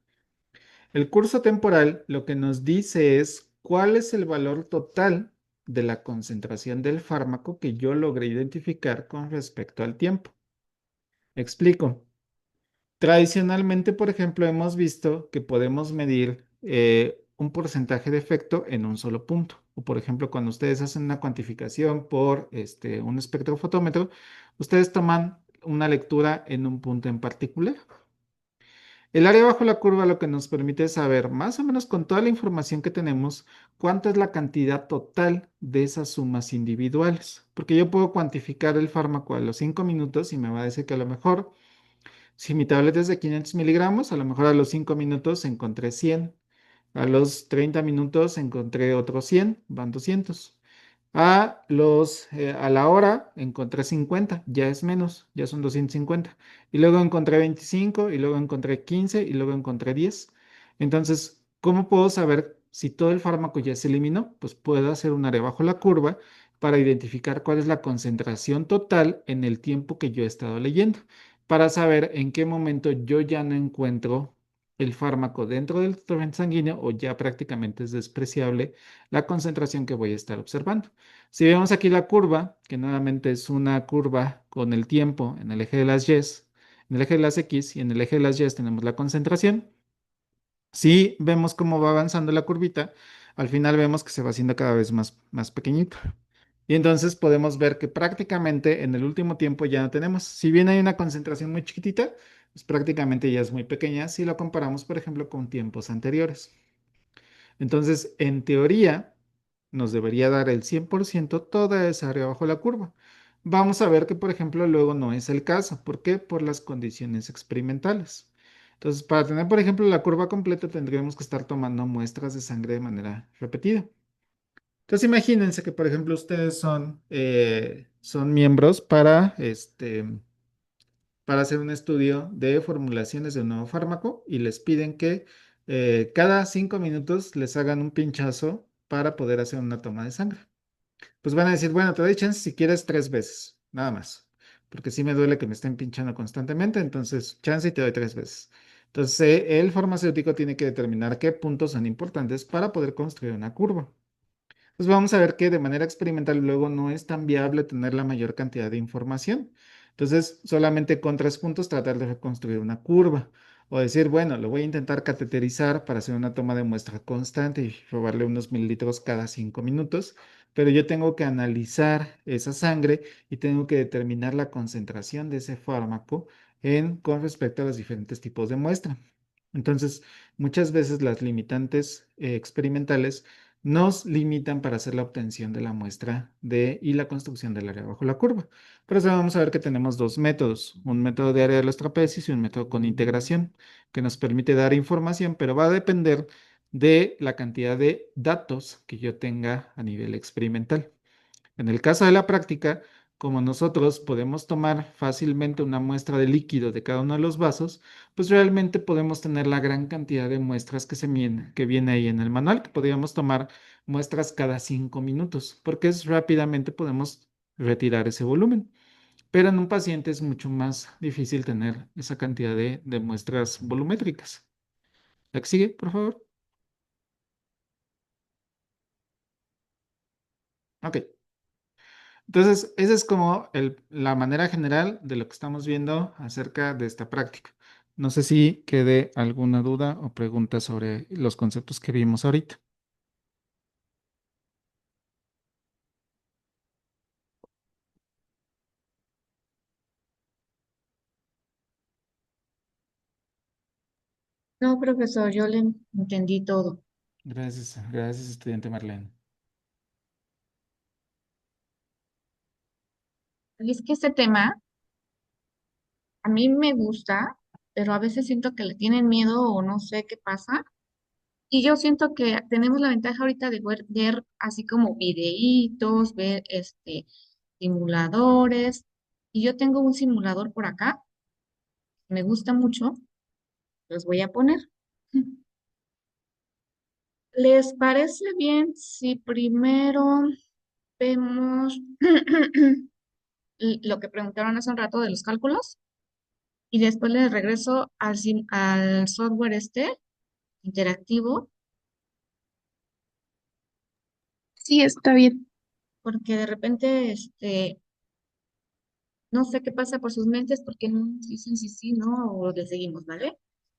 El curso temporal lo que nos dice es cuál es el valor total de la concentración del fármaco que yo logré identificar con respecto al tiempo. Explico. Tradicionalmente, por ejemplo, hemos visto que podemos medir un porcentaje de efecto en un solo punto. O, por ejemplo, cuando ustedes hacen una cuantificación por un espectrofotómetro, ustedes toman una lectura en un punto en particular. El área bajo la curva lo que nos permite es saber, más o menos con toda la información que tenemos, cuánto es la cantidad total de esas sumas individuales. Porque yo puedo cuantificar el fármaco a los 5 minutos y me va a decir que a lo mejor, si mi tableta es de 500 miligramos, a lo mejor a los 5 minutos encontré 100. A los 30 minutos encontré otros 100, van 200. A la hora encontré 50, ya es menos, ya son 250. Y luego encontré 25, y luego encontré 15, y luego encontré 10. Entonces, ¿cómo puedo saber si todo el fármaco ya se eliminó? Pues puedo hacer un área bajo la curva para identificar cuál es la concentración total en el tiempo que yo he estado leyendo, para saber en qué momento yo ya no encuentro el fármaco dentro del torrente sanguíneo o ya prácticamente es despreciable la concentración que voy a estar observando. Si vemos aquí la curva, que nuevamente es una curva con el tiempo en el eje de las Y, en el eje de las X y en el eje de las Y tenemos la concentración. Si vemos cómo va avanzando la curvita, al final vemos que se va haciendo cada vez más pequeñito. Y entonces podemos ver que prácticamente en el último tiempo ya no tenemos. Si bien hay una concentración muy chiquitita, pues prácticamente ya es muy pequeña si lo comparamos, por ejemplo, con tiempos anteriores. Entonces, en teoría, nos debería dar el 100% toda esa área bajo la curva. Vamos a ver que, por ejemplo, luego no es el caso. ¿Por qué? Por las condiciones experimentales. Entonces, para tener, por ejemplo, la curva completa, tendríamos que estar tomando muestras de sangre de manera repetida. Entonces, imagínense que, por ejemplo, ustedes son miembros para hacer un estudio de formulaciones de un nuevo fármaco y les piden que cada 5 minutos les hagan un pinchazo para poder hacer una toma de sangre. Pues van a decir, bueno, te doy chance si quieres 3 veces, nada más, porque sí me duele que me estén pinchando constantemente, entonces chance y te doy 3 veces. Entonces, el farmacéutico tiene que determinar qué puntos son importantes para poder construir una curva. Pues vamos a ver que de manera experimental luego no es tan viable tener la mayor cantidad de información. Entonces, solamente con 3 puntos tratar de reconstruir una curva. O decir, bueno, lo voy a intentar cateterizar para hacer una toma de muestra constante y robarle unos mililitros cada 5 minutos. Pero yo tengo que analizar esa sangre y tengo que determinar la concentración de ese fármaco con respecto a los diferentes tipos de muestra. Entonces, muchas veces las limitantes experimentales nos limitan para hacer la obtención de la muestra y la construcción del área bajo la curva. Por eso vamos a ver que tenemos dos métodos, un método de área de los trapecios y un método con integración, que nos permite dar información, pero va a depender de la cantidad de datos que yo tenga a nivel experimental. En el caso de la práctica, como nosotros podemos tomar fácilmente una muestra de líquido de cada uno de los vasos, pues realmente podemos tener la gran cantidad de muestras que viene ahí en el manual, que podríamos tomar muestras cada 5 minutos, porque rápidamente podemos retirar ese volumen. Pero en un paciente es mucho más difícil tener esa cantidad de muestras volumétricas. ¿La que sigue, por favor? Ok. Entonces, esa es como la manera general de lo que estamos viendo acerca de esta práctica. No sé si quede alguna duda o pregunta sobre los conceptos que vimos ahorita. No, profesor, yo le entendí todo. Gracias, gracias, estudiante Marlene. Y es que este tema a mí me gusta, pero a veces siento que le tienen miedo o no sé qué pasa. Y yo siento que tenemos la ventaja ahorita de ver así como videitos, ver simuladores. Y yo tengo un simulador por acá, me gusta mucho, los voy a poner. ¿Les parece bien si primero vemos lo que preguntaron hace un rato de los cálculos y después les regreso al software interactivo? Sí, está bien. Porque de repente no sé qué pasa por sus mentes, porque no nos dicen si sí, no, o le seguimos, ¿vale?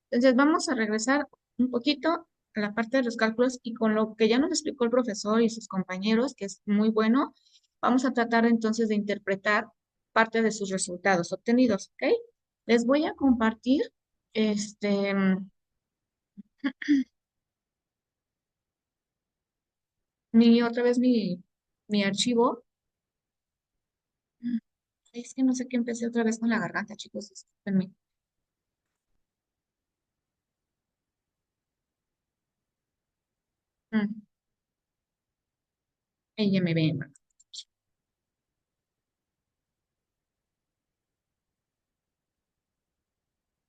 Entonces vamos a regresar un poquito a la parte de los cálculos y con lo que ya nos explicó el profesor y sus compañeros, que es muy bueno, vamos a tratar entonces de interpretar parte de sus resultados obtenidos, ¿ok? Les voy a compartir este, otra vez mi archivo. Es que no sé qué empecé otra vez con la garganta, chicos, discúlpenme. Mm, Ella me ve.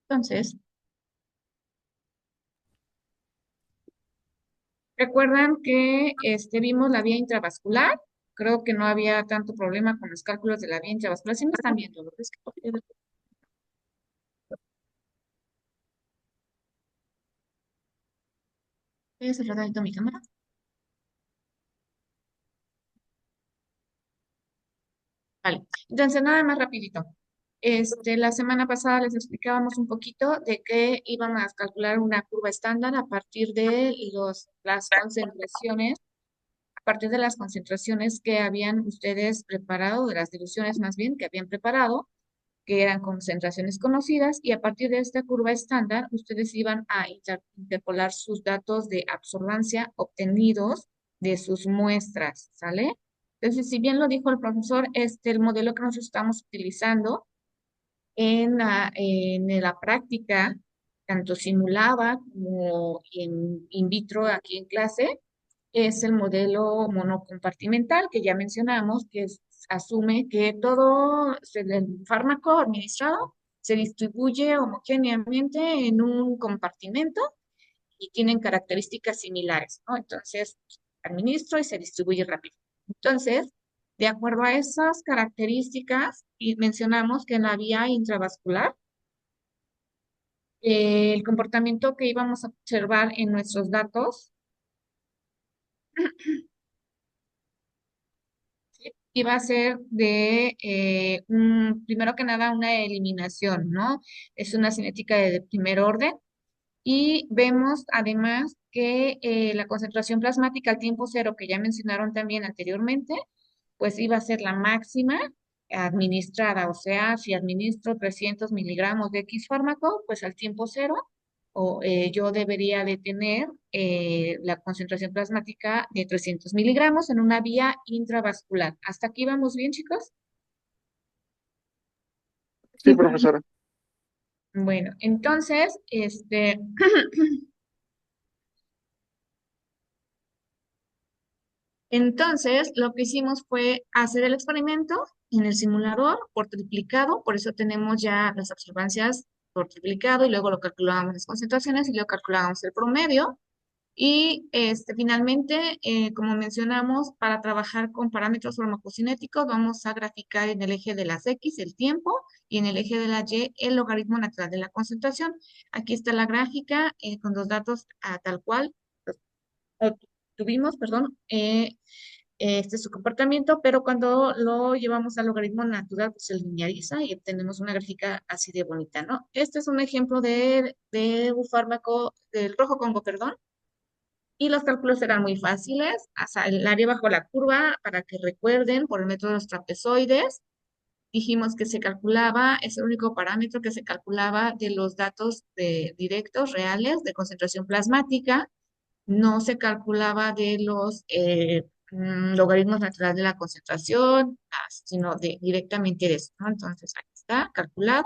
Entonces, recuerdan que vimos la vía intravascular. Creo que no había tanto problema con los cálculos de la vía intravascular. Sí me están viendo, ¿verdad? Es que voy a cerrar ahorita mi cámara. Vale. Entonces, nada más rapidito. La semana pasada les explicábamos un poquito de que iban a calcular una curva estándar a partir de las concentraciones, a partir de las concentraciones que habían ustedes preparado, de las diluciones más bien que habían preparado, que eran concentraciones conocidas, y a partir de esta curva estándar, ustedes iban a interpolar sus datos de absorbancia obtenidos de sus muestras, ¿sale? Entonces, si bien lo dijo el profesor, el modelo que nosotros estamos utilizando en la práctica, tanto simulaba como in vitro aquí en clase, es el modelo monocompartimental que ya mencionamos, asume que todo el fármaco administrado se distribuye homogéneamente en un compartimento y tienen características similares, ¿no? Entonces, administro y se distribuye rápido. Entonces, de acuerdo a esas características, y mencionamos que en la vía intravascular, el comportamiento que íbamos a observar en nuestros datos ¿sí? Iba a ser de, primero que nada, una eliminación, ¿no? Es una cinética de primer orden. Y vemos además que la concentración plasmática al tiempo cero, que ya mencionaron también anteriormente, pues iba a ser la máxima administrada. O sea, si administro 300 miligramos de X fármaco, pues al tiempo cero, yo debería de tener la concentración plasmática de 300 miligramos en una vía intravascular. ¿Hasta aquí vamos bien, chicos? Sí, profesora. Bueno, entonces, entonces, lo que hicimos fue hacer el experimento en el simulador por triplicado, por eso tenemos ya las observancias por triplicado y luego lo calculábamos las concentraciones y luego calculábamos el promedio. Y finalmente, como mencionamos, para trabajar con parámetros farmacocinéticos, vamos a graficar en el eje de las X el tiempo y en el eje de la Y el logaritmo natural de la concentración. Aquí está la gráfica con los datos tal cual tuvimos, perdón, este es su comportamiento, pero cuando lo llevamos al logaritmo natural, pues se lineariza y obtenemos una gráfica así de bonita, ¿no? Este es un ejemplo de un fármaco del rojo Congo, perdón, y los cálculos eran muy fáciles, hasta el área bajo la curva, para que recuerden, por el método de los trapezoides, dijimos que se calculaba, es el único parámetro que se calculaba de los datos directos, reales, de concentración plasmática, no se calculaba de los logaritmos naturales de la concentración, sino directamente de eso, ¿no? Entonces, aquí está calculado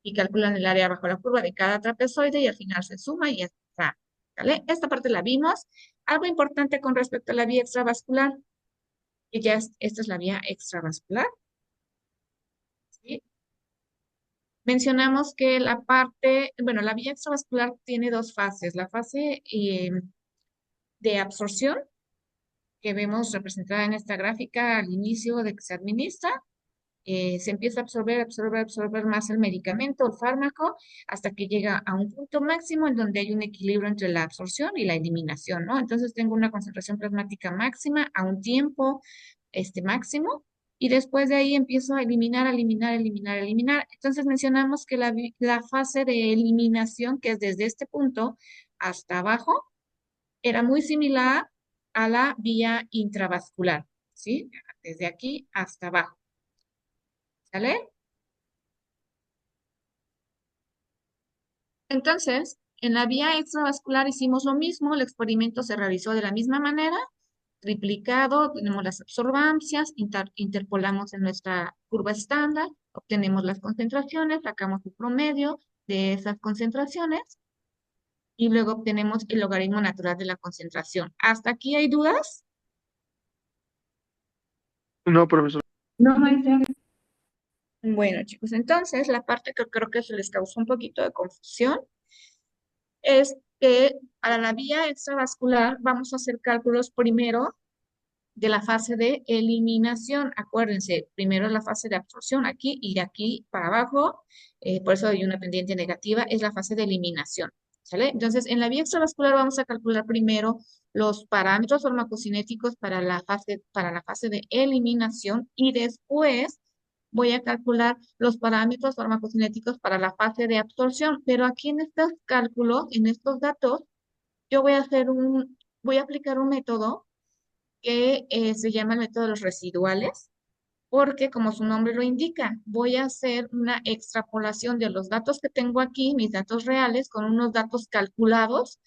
y calculan el área bajo la curva de cada trapezoide y al final se suma y ya está. ¿Vale? Esta parte la vimos. Algo importante con respecto a la vía extravascular, que esta es la vía extravascular, ¿sí? Mencionamos que la vía extravascular tiene dos fases. La fase de absorción, que vemos representada en esta gráfica al inicio de que se administra, se empieza a absorber más el medicamento, el fármaco, hasta que llega a un punto máximo en donde hay un equilibrio entre la absorción y la eliminación, ¿no? Entonces tengo una concentración plasmática máxima a un tiempo máximo, y después de ahí empiezo a eliminar. Entonces mencionamos que la fase de eliminación, que es desde este punto hasta abajo, era muy similar a la vía intravascular, ¿sí? Desde aquí hasta abajo. ¿Sale? Entonces, en la vía extravascular hicimos lo mismo, el experimento se realizó de la misma manera, triplicado, tenemos las absorbancias, interpolamos en nuestra curva estándar, obtenemos las concentraciones, sacamos el promedio de esas concentraciones y luego obtenemos el logaritmo natural de la concentración. ¿Hasta aquí hay dudas? No, profesor. No, maestra. Bueno, chicos, entonces la parte que creo que se les causó un poquito de confusión es que para la vía extravascular vamos a hacer cálculos primero de la fase de eliminación. Acuérdense, primero la fase de absorción aquí y de aquí para abajo, por eso hay una pendiente negativa, es la fase de eliminación. ¿Sale? Entonces, en la vía extravascular vamos a calcular primero los parámetros farmacocinéticos para la fase de eliminación y después voy a calcular los parámetros farmacocinéticos para la fase de absorción. Pero aquí en estos cálculos, en estos datos, yo voy a aplicar un método que se llama el método de los residuales, porque como su nombre lo indica, voy a hacer una extrapolación de los datos que tengo aquí, mis datos reales, con unos datos calculados,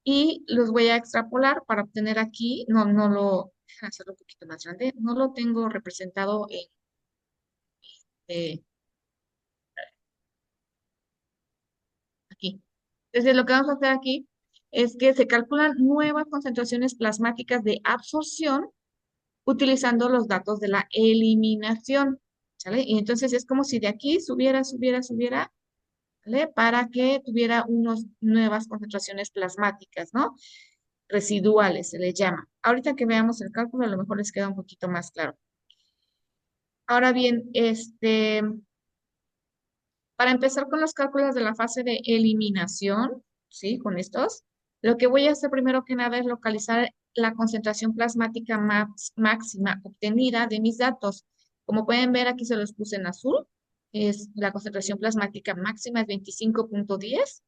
y los voy a extrapolar para obtener aquí, déjame hacerlo un poquito más grande, no lo tengo representado eh, aquí. Entonces, lo que vamos a hacer aquí es que se calculan nuevas concentraciones plasmáticas de absorción utilizando los datos de la eliminación, ¿sale? Y entonces es como si de aquí subiera, ¿vale? Para que tuviera unas nuevas concentraciones plasmáticas, ¿no? Residuales se le llama. Ahorita que veamos el cálculo, a lo mejor les queda un poquito más claro. Ahora bien, para empezar con los cálculos de la fase de eliminación, ¿sí? Con estos, lo que voy a hacer primero que nada es localizar la concentración plasmática máxima obtenida de mis datos. Como pueden ver, aquí se los puse en azul. Es la concentración plasmática máxima es 25.10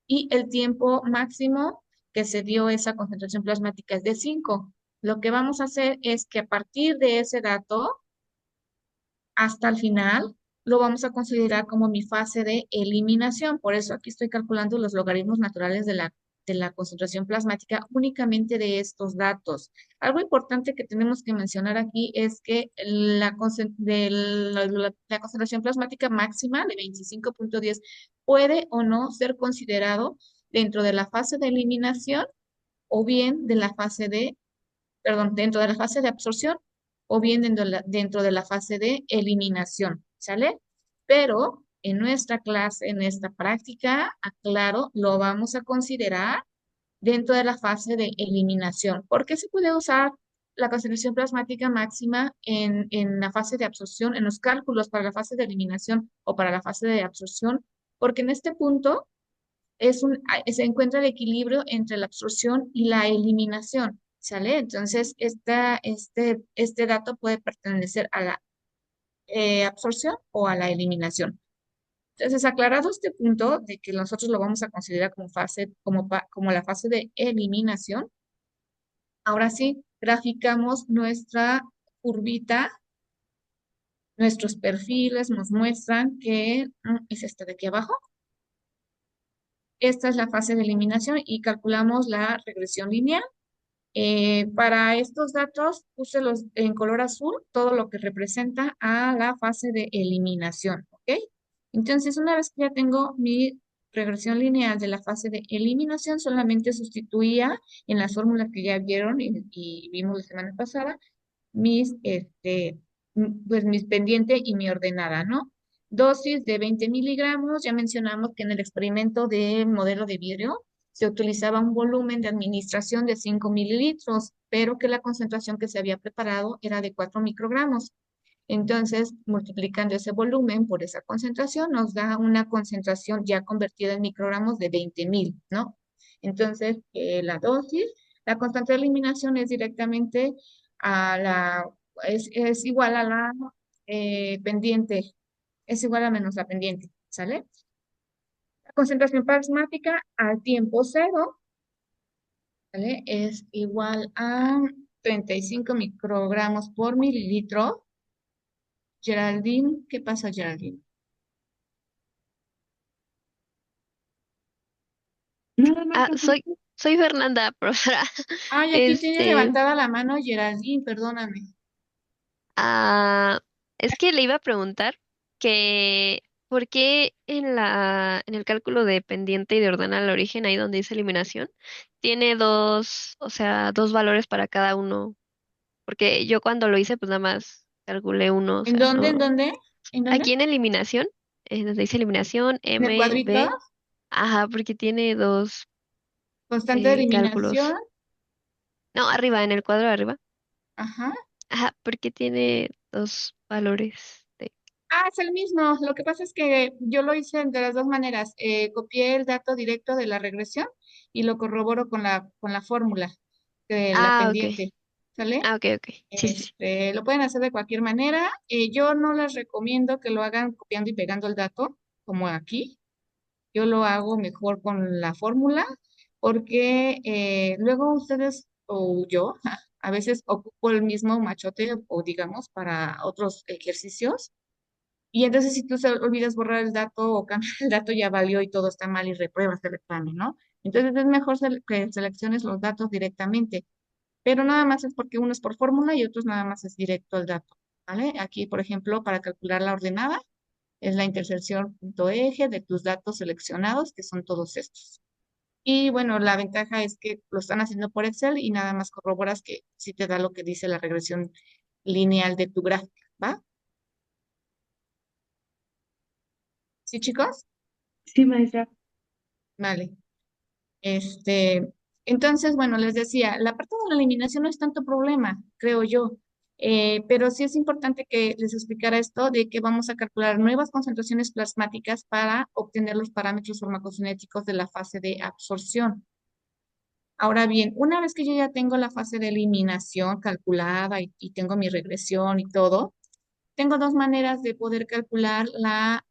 y el tiempo máximo que se dio esa concentración plasmática es de 5. Lo que vamos a hacer es que a partir de ese dato hasta el final, lo vamos a considerar como mi fase de eliminación. Por eso aquí estoy calculando los logaritmos naturales de la concentración plasmática únicamente de estos datos. Algo importante que tenemos que mencionar aquí es que la concentración plasmática máxima de 25.10 puede o no ser considerado dentro de la fase de eliminación o bien de la fase de perdón, dentro de la fase de absorción o bien dentro de la fase de eliminación, ¿sale? Pero en nuestra clase, en esta práctica, aclaro, lo vamos a considerar dentro de la fase de eliminación. ¿Por qué se puede usar la concentración plasmática máxima en la fase de absorción, en los cálculos para la fase de eliminación o para la fase de absorción? Porque en este punto se encuentra el equilibrio entre la absorción y la eliminación, ¿sale? Entonces, este dato puede pertenecer a la absorción o a la eliminación. Entonces, aclarado este punto de que nosotros lo vamos a considerar como como la fase de eliminación, ahora sí, graficamos nuestra curvita, nuestros perfiles nos muestran que es esta de aquí abajo. Esta es la fase de eliminación y calculamos la regresión lineal. Para estos datos puse en color azul todo lo que representa a la fase de eliminación, ¿ok? Entonces, una vez que ya tengo mi regresión lineal de la fase de eliminación, solamente sustituía en las fórmulas que ya vieron y vimos la semana pasada, pues mis pendiente y mi ordenada, ¿no? Dosis de 20 miligramos, ya mencionamos que en el experimento de modelo de vidrio se utilizaba un volumen de administración de 5 mililitros, pero que la concentración que se había preparado era de 4 microgramos. Entonces, multiplicando ese volumen por esa concentración, nos da una concentración ya convertida en microgramos de 20.000, ¿no? Entonces, la constante de eliminación es directamente a es igual a la pendiente, es igual a menos la pendiente, ¿sale? La concentración plasmática al tiempo cero, ¿vale? Es igual a 35 microgramos por mililitro. Geraldine, ¿qué pasa, Geraldine? Nada, no Ah, pasa soy Fernanda, profesora. Ay, aquí tiene Este, levantada la mano Geraldine, perdóname. ah, es que le iba a preguntar que ¿por qué en el cálculo de pendiente y de ordenal al origen, ahí donde dice eliminación, tiene dos, o sea, dos valores para cada uno? Porque yo cuando lo hice, pues nada más calculé uno, o ¿En sea, dónde? ¿En no. dónde? ¿En dónde? Aquí en eliminación, donde dice eliminación, ¿En el M, cuadrito? B, ajá, porque tiene dos Constante de eliminación. cálculos. No, arriba, en el cuadro de arriba. Ajá. Ajá, porque tiene dos valores de... Ah, es el mismo. Lo que pasa es que yo lo hice de las dos maneras. Copié el dato directo de la regresión y lo corroboro con la fórmula de la Ah, ok. pendiente. ¿Sale? Ah, ok, ok. Sí, sí, sí. Lo pueden hacer de cualquier manera. Yo no les recomiendo que lo hagan copiando y pegando el dato, como aquí. Yo lo hago mejor con la fórmula, porque luego ustedes o yo a veces ocupo el mismo machote o digamos para otros ejercicios. Y entonces si tú se olvidas borrar el dato o cambiar el dato, ya valió y todo está mal y repruebas el examen, ¿no? Entonces es mejor que selecciones los datos directamente, pero nada más es porque uno es por fórmula y otros nada más es directo al dato, ¿vale? Aquí, por ejemplo, para calcular la ordenada, es la intersección punto eje de tus datos seleccionados, que son todos estos. Y bueno, la ventaja es que lo están haciendo por Excel y nada más corroboras que sí te da lo que dice la regresión lineal de tu gráfica, ¿va? ¿Sí, chicos? Sí, maestra. Vale. Este, Entonces, bueno, les decía, la parte de la eliminación no es tanto problema, creo yo, pero sí es importante que les explicara esto de que vamos a calcular nuevas concentraciones plasmáticas para obtener los parámetros farmacocinéticos de la fase de absorción. Ahora bien, una vez que yo ya tengo la fase de eliminación calculada y tengo mi regresión y todo, tengo dos maneras de poder calcular la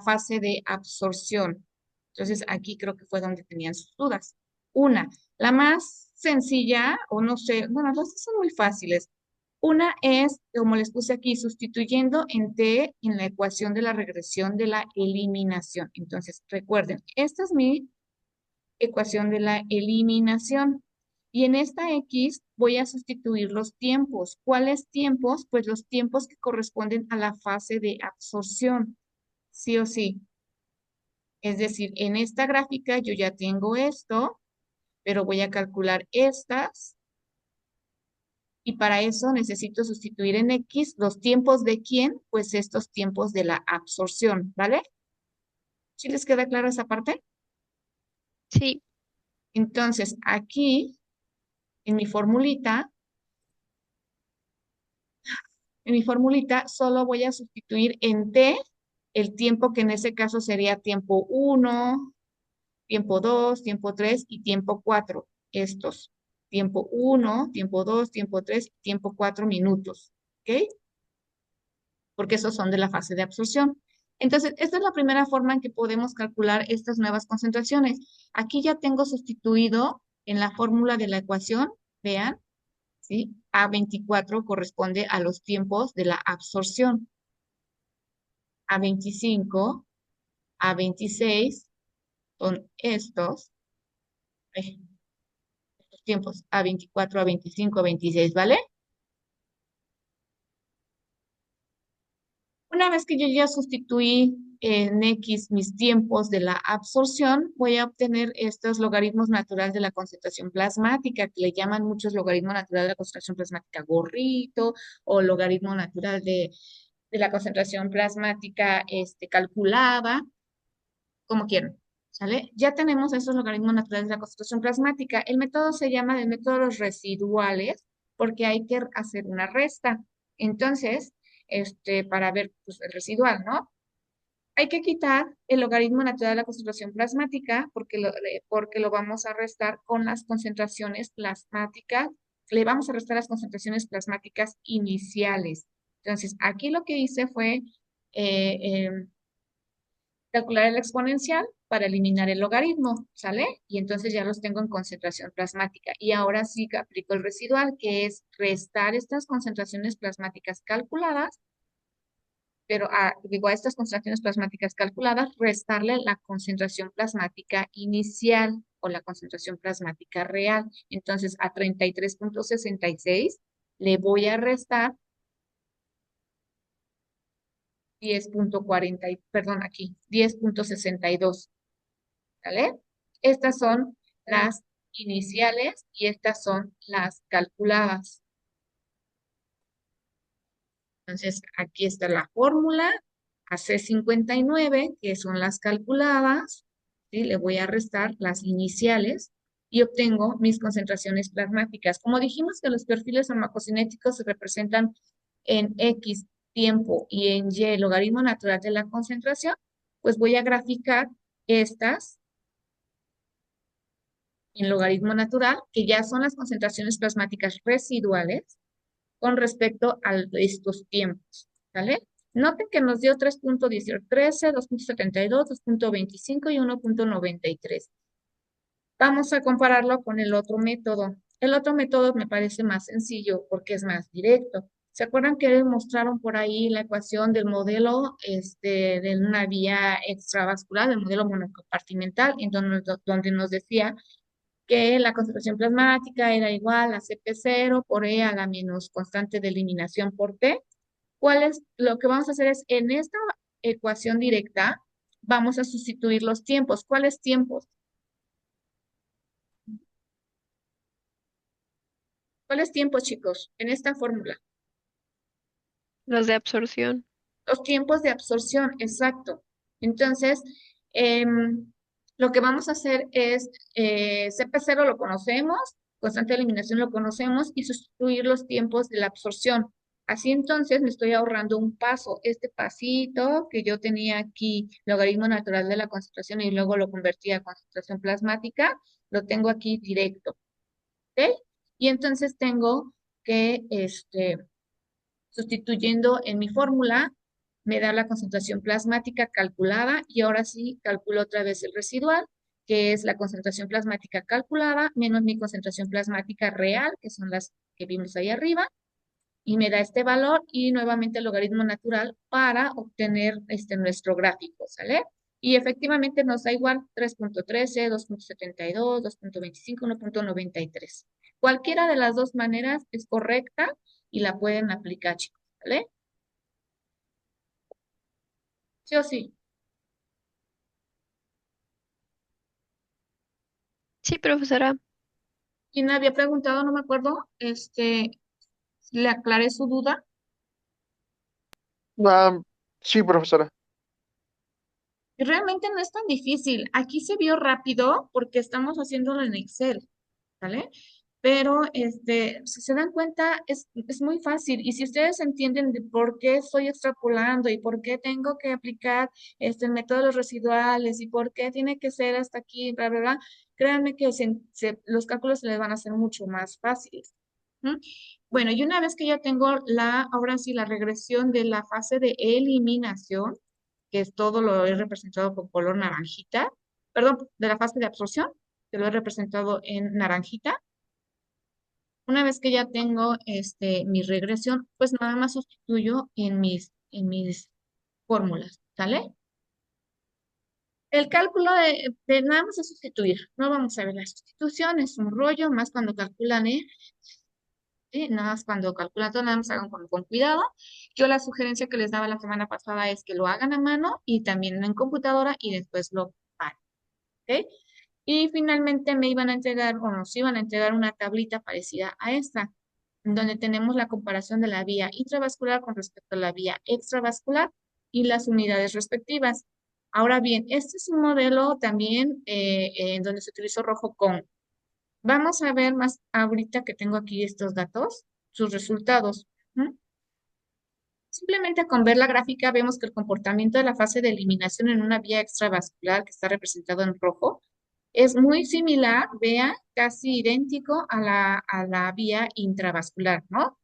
fase de absorción. Entonces, aquí creo que fue donde tenían sus dudas. Una, la más sencilla, o no sé, bueno, las dos son muy fáciles. Una es, como les puse aquí, sustituyendo en T en la ecuación de la regresión de la eliminación. Entonces, recuerden, esta es mi ecuación de la eliminación. Y en esta X voy a sustituir los tiempos. ¿Cuáles tiempos? Pues los tiempos que corresponden a la fase de absorción, sí o sí. Es decir, en esta gráfica yo ya tengo esto, pero voy a calcular estas. Y para eso necesito sustituir en X los tiempos de quién, pues estos tiempos de la absorción, ¿vale? ¿Sí les queda clara esa parte? Sí, Entonces, aquí, en mi formulita, solo voy a sustituir en T el tiempo que en ese caso sería tiempo 1, tiempo 2, tiempo 3 y tiempo 4. Estos. Tiempo 1, tiempo 2, tiempo 3, tiempo 4 minutos. ¿Ok? Porque esos son de la fase de absorción. Entonces, esta es la primera forma en que podemos calcular estas nuevas concentraciones. Aquí ya tengo sustituido en la fórmula de la ecuación, vean, ¿sí? A24 corresponde a los tiempos de la absorción. A25, A26 son estos tiempos, A24, A25, A26, ¿vale? Una vez que yo ya sustituí en X mis tiempos de la absorción, voy a obtener estos logaritmos naturales de la concentración plasmática, que le llaman muchos logaritmo natural de la concentración plasmática gorrito, o logaritmo natural de la concentración plasmática calculada, como quieran, ¿sale? Ya tenemos esos logaritmos naturales de la concentración plasmática. El método se llama el método de los residuales porque hay que hacer una resta. Entonces, para ver pues, el residual, ¿no? Hay que quitar el logaritmo natural de la concentración plasmática porque lo vamos a restar con las concentraciones plasmáticas. Le vamos a restar las concentraciones plasmáticas iniciales. Entonces, aquí lo que hice fue eh, em, calcular el exponencial para eliminar el logaritmo, ¿sale? Y entonces ya los tengo en concentración plasmática. Y ahora sí que aplico el residual, que es restar estas concentraciones plasmáticas calculadas, pero a estas concentraciones plasmáticas calculadas, restarle la concentración plasmática inicial o la concentración plasmática real. Entonces, a 33,66 le voy a restar 10,40, perdón, aquí, 10,62. ¿Vale? Estas son las iniciales y estas son las calculadas. Entonces, aquí está la fórmula, AC59, que son las calculadas, ¿sí? Le voy a restar las iniciales y obtengo mis concentraciones plasmáticas. Como dijimos que los perfiles farmacocinéticos se representan en X tiempo y en Y logaritmo natural de la concentración, pues voy a graficar estas en logaritmo natural, que ya son las concentraciones plasmáticas residuales con respecto a estos tiempos, ¿vale? Noten que nos dio 3,13, 2,72, 2,25 y 1,93. Vamos a compararlo con el otro método. El otro método me parece más sencillo porque es más directo. ¿Se acuerdan que mostraron por ahí la ecuación del modelo de una vía extravascular, del modelo monocompartimental, en donde nos decía que la concentración plasmática era igual a CP0 por E a la menos constante de eliminación por T? Lo que vamos a hacer es, en esta ecuación directa, vamos a sustituir los tiempos. ¿Cuáles tiempos? ¿Cuáles tiempos, chicos? En esta fórmula. los de absorción. Los tiempos de absorción, exacto. Entonces, em, lo que vamos a hacer es, CP0 lo conocemos, constante de eliminación lo conocemos, y sustituir los tiempos de la absorción. Así entonces me estoy ahorrando un paso. Este pasito que yo tenía aquí, logaritmo natural de la concentración, y luego lo convertí a concentración plasmática, lo tengo aquí directo. ¿Ok? Y entonces tengo que, sustituyendo en mi fórmula, me da la concentración plasmática calculada, y ahora sí calculo otra vez el residual, que es la concentración plasmática calculada menos mi concentración plasmática real, que son las que vimos ahí arriba, y me da este valor y nuevamente el logaritmo natural para obtener nuestro gráfico, ¿sale? Y efectivamente nos da igual 3.13, 2.72, 2.25, 1.93. Cualquiera de las dos maneras es correcta y la pueden aplicar, chicos, ¿vale? ¿Sí o sí? Sí, profesora. ¿Quién había preguntado? No me acuerdo. Le aclaré su duda. Ah, sí, profesora. Y realmente no es tan difícil. Aquí se vio rápido porque estamos haciéndolo en Excel, ¿vale? Pero si se dan cuenta, es muy fácil. Y si ustedes entienden de por qué estoy extrapolando y por qué tengo que aplicar el método de los residuales y por qué tiene que ser hasta aquí, bla, bla, bla, créanme que los cálculos se les van a hacer mucho más fáciles. ¿Mm? Bueno, y una vez que ya tengo ahora sí, la regresión de la fase de eliminación, que es todo lo he representado con color naranjita, perdón, de la fase de absorción, que lo he representado en naranjita. Una vez que ya tengo mi regresión, pues nada más sustituyo en mis fórmulas, ¿sale? El cálculo de nada más es sustituir. No vamos a ver la sustitución, es un rollo, más cuando calculan, ¿eh? ¿Sí? Nada más cuando calculan todo, nada más hagan con cuidado. Yo la sugerencia que les daba la semana pasada es que lo hagan a mano y también en computadora y después lo paren, ¿ok? Y finalmente me iban a entregar, o nos iban a entregar una tablita parecida a esta, en donde tenemos la comparación de la vía intravascular con respecto a la vía extravascular y las unidades respectivas. Ahora bien, este es un modelo también en donde se utilizó rojo con. Vamos a ver más ahorita que tengo aquí estos datos, sus resultados. ¿Mm? Simplemente con ver la gráfica vemos que el comportamiento de la fase de eliminación en una vía extravascular, que está representado en rojo, es muy similar, vea, casi idéntico a la vía intravascular, ¿no?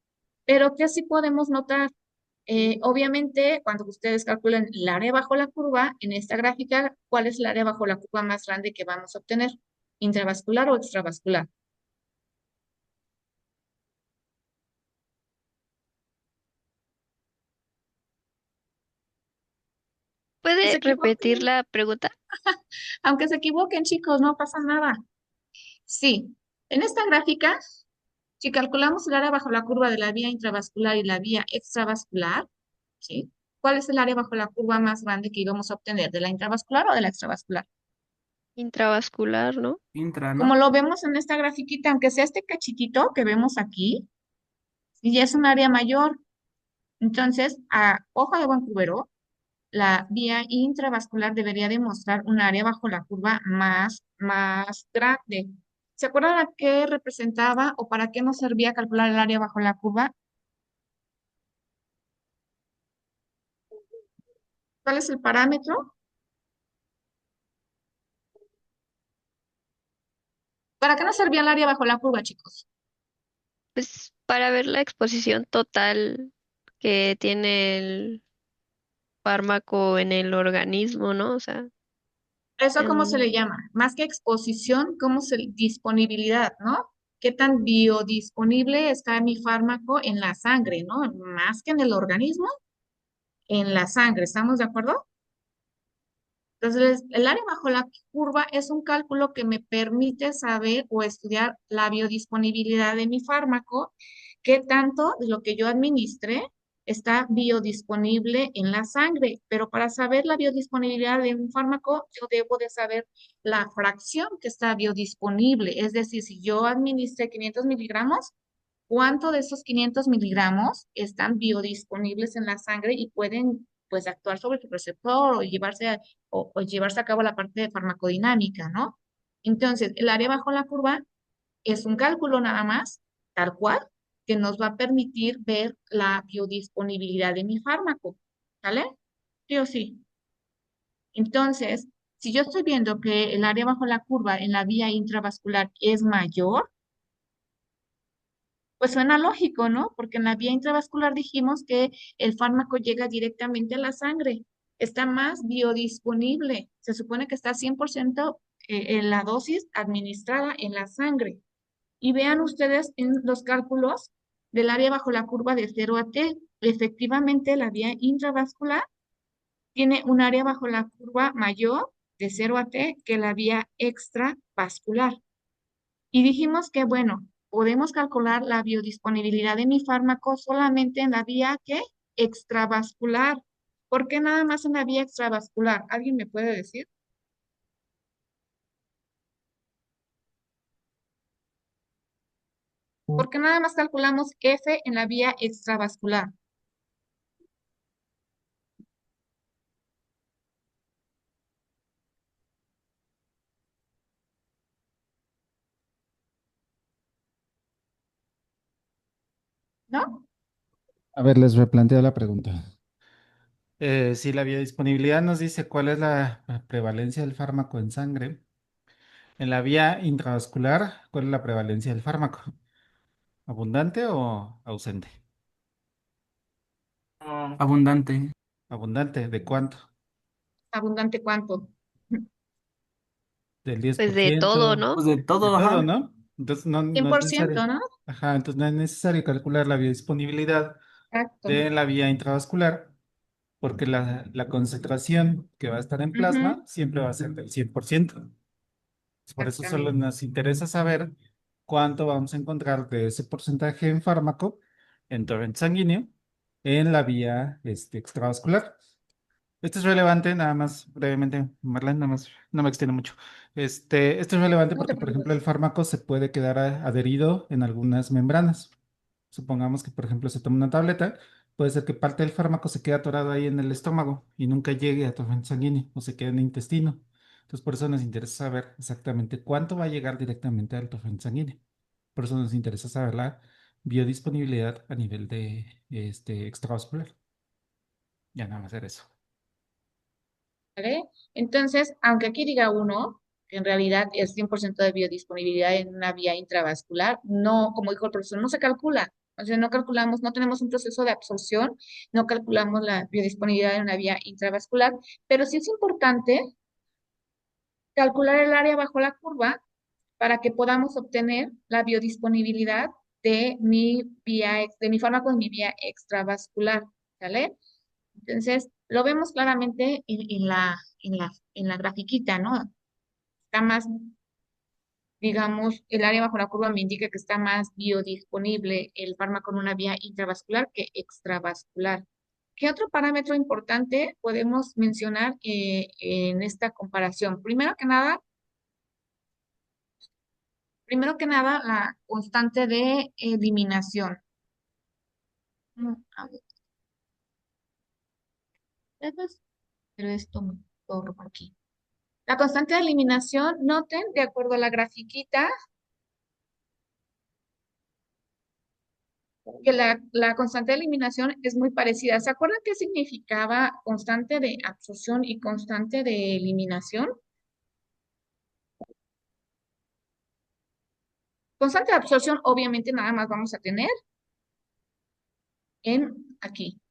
Pero ¿qué sí podemos notar? Obviamente, cuando ustedes calculen el área bajo la curva, en esta gráfica, ¿cuál es el área bajo la curva más grande que vamos a obtener? ¿Intravascular o extravascular? Que se ¿Puede repetir equivoquen. la pregunta? Aunque se equivoquen, chicos, no pasa nada. Sí, en esta gráfica, si calculamos el área bajo la curva de la vía intravascular y la vía extravascular, ¿sí? ¿Cuál es el área bajo la curva más grande que íbamos a obtener? ¿De la intravascular o de la extravascular? Intravascular, ¿no? Intra, Como ¿no? lo vemos en esta grafiquita, aunque sea este cachitito que vemos aquí, y ya es un área mayor. Entonces, a ojo de buen cubero, la vía intravascular debería demostrar un área bajo la curva más grande. ¿Se acuerdan a qué representaba o para qué nos servía calcular el área bajo la curva? ¿Cuál es el parámetro? ¿Para qué nos servía el área bajo la curva, chicos? Pues para ver la exposición total que tiene el fármaco en el organismo, ¿no? O sea, ¿Eso cómo se le en- llama? Más que exposición, ¿cómo se disponibilidad, ¿no? ¿Qué tan biodisponible está mi fármaco en la sangre, ¿no? Más que en el organismo, en la sangre, ¿estamos de acuerdo? Entonces, el área bajo la curva es un cálculo que me permite saber o estudiar la biodisponibilidad de mi fármaco, qué tanto de lo que yo administre está biodisponible en la sangre. Pero para saber la biodisponibilidad de un fármaco, yo debo de saber la fracción que está biodisponible. Es decir, si yo administré 500 miligramos, ¿cuánto de esos 500 miligramos están biodisponibles en la sangre y pueden pues actuar sobre su receptor o llevarse a cabo la parte de farmacodinámica, ¿no? Entonces, el área bajo la curva es un cálculo nada más, tal cual, que nos va a permitir ver la biodisponibilidad de mi fármaco, ¿vale? Sí o sí. Entonces, si yo estoy viendo que el área bajo la curva en la vía intravascular es mayor, pues suena lógico, ¿no? Porque en la vía intravascular dijimos que el fármaco llega directamente a la sangre, está más biodisponible, se supone que está 100% en la dosis administrada en la sangre. Y vean ustedes en los cálculos del área bajo la curva de 0 a T, efectivamente la vía intravascular tiene un área bajo la curva mayor de 0 a T que la vía extravascular. Y dijimos que, bueno, podemos calcular la biodisponibilidad de mi fármaco solamente en la vía ¿qué? Extravascular. ¿Por qué nada más en la vía extravascular? ¿Alguien me puede decir? ¿Por qué nada más calculamos F en la vía extravascular? ¿No? A ver, les replanteo la pregunta. Si la biodisponibilidad nos dice cuál es la prevalencia del fármaco en sangre, en la vía intravascular, ¿cuál es la prevalencia del fármaco? ¿Abundante o ausente? Abundante. Abundante, ¿de cuánto? ¿Abundante cuánto? Del diez Pues por de todo, ciento, ¿no? Pues de de todo, todo, ajá. ¿no? Entonces no es necesario. 100%, ¿no? Ajá, entonces no es necesario calcular la biodisponibilidad Exacto. de la vía intravascular, porque la concentración que va a estar en Ujú, plasma siempre va a ser del 100%. Por eso solo exactamente. nos interesa saber cuánto vamos a encontrar de ese porcentaje en fármaco en torrente sanguíneo en la vía extravascular. Esto es relevante, nada más brevemente, Marlene, nada más, no me extiendo mucho. Esto es relevante No te porque, por ejemplo, el preocupes. fármaco se puede quedar adherido en algunas membranas. Supongamos que, por ejemplo, se toma una tableta, puede ser que parte del fármaco se quede atorado ahí en el estómago y nunca llegue a torrente sanguíneo o se quede en el intestino. Entonces, por eso nos interesa saber exactamente cuánto va a llegar directamente al torrente sanguíneo. Por eso nos interesa saber la biodisponibilidad a nivel de extravascular. Ya nada más era eso. ¿Vale? Entonces, aunque aquí diga uno, que en realidad es 100% de biodisponibilidad en una vía intravascular, no, como dijo el profesor, no se calcula. O sea, no calculamos, no tenemos un proceso de absorción, no calculamos la biodisponibilidad en una vía intravascular, pero sí es importante calcular el área bajo la curva para que podamos obtener la biodisponibilidad de mi fármaco en mi vía extravascular, ¿vale? Entonces, lo vemos claramente en la grafiquita, ¿no? Está más, digamos, el área bajo la curva me indica que está más biodisponible el fármaco en una vía intravascular que extravascular. ¿Qué otro parámetro importante podemos mencionar en esta comparación? Primero que nada, la constante de eliminación. A ver, pero esto me corro por aquí. La constante de eliminación, noten, de acuerdo a la grafiquita, que la constante de eliminación es muy parecida. ¿Se acuerdan qué significaba constante de absorción y constante de eliminación? Constante de absorción, obviamente, nada más vamos a tener en aquí,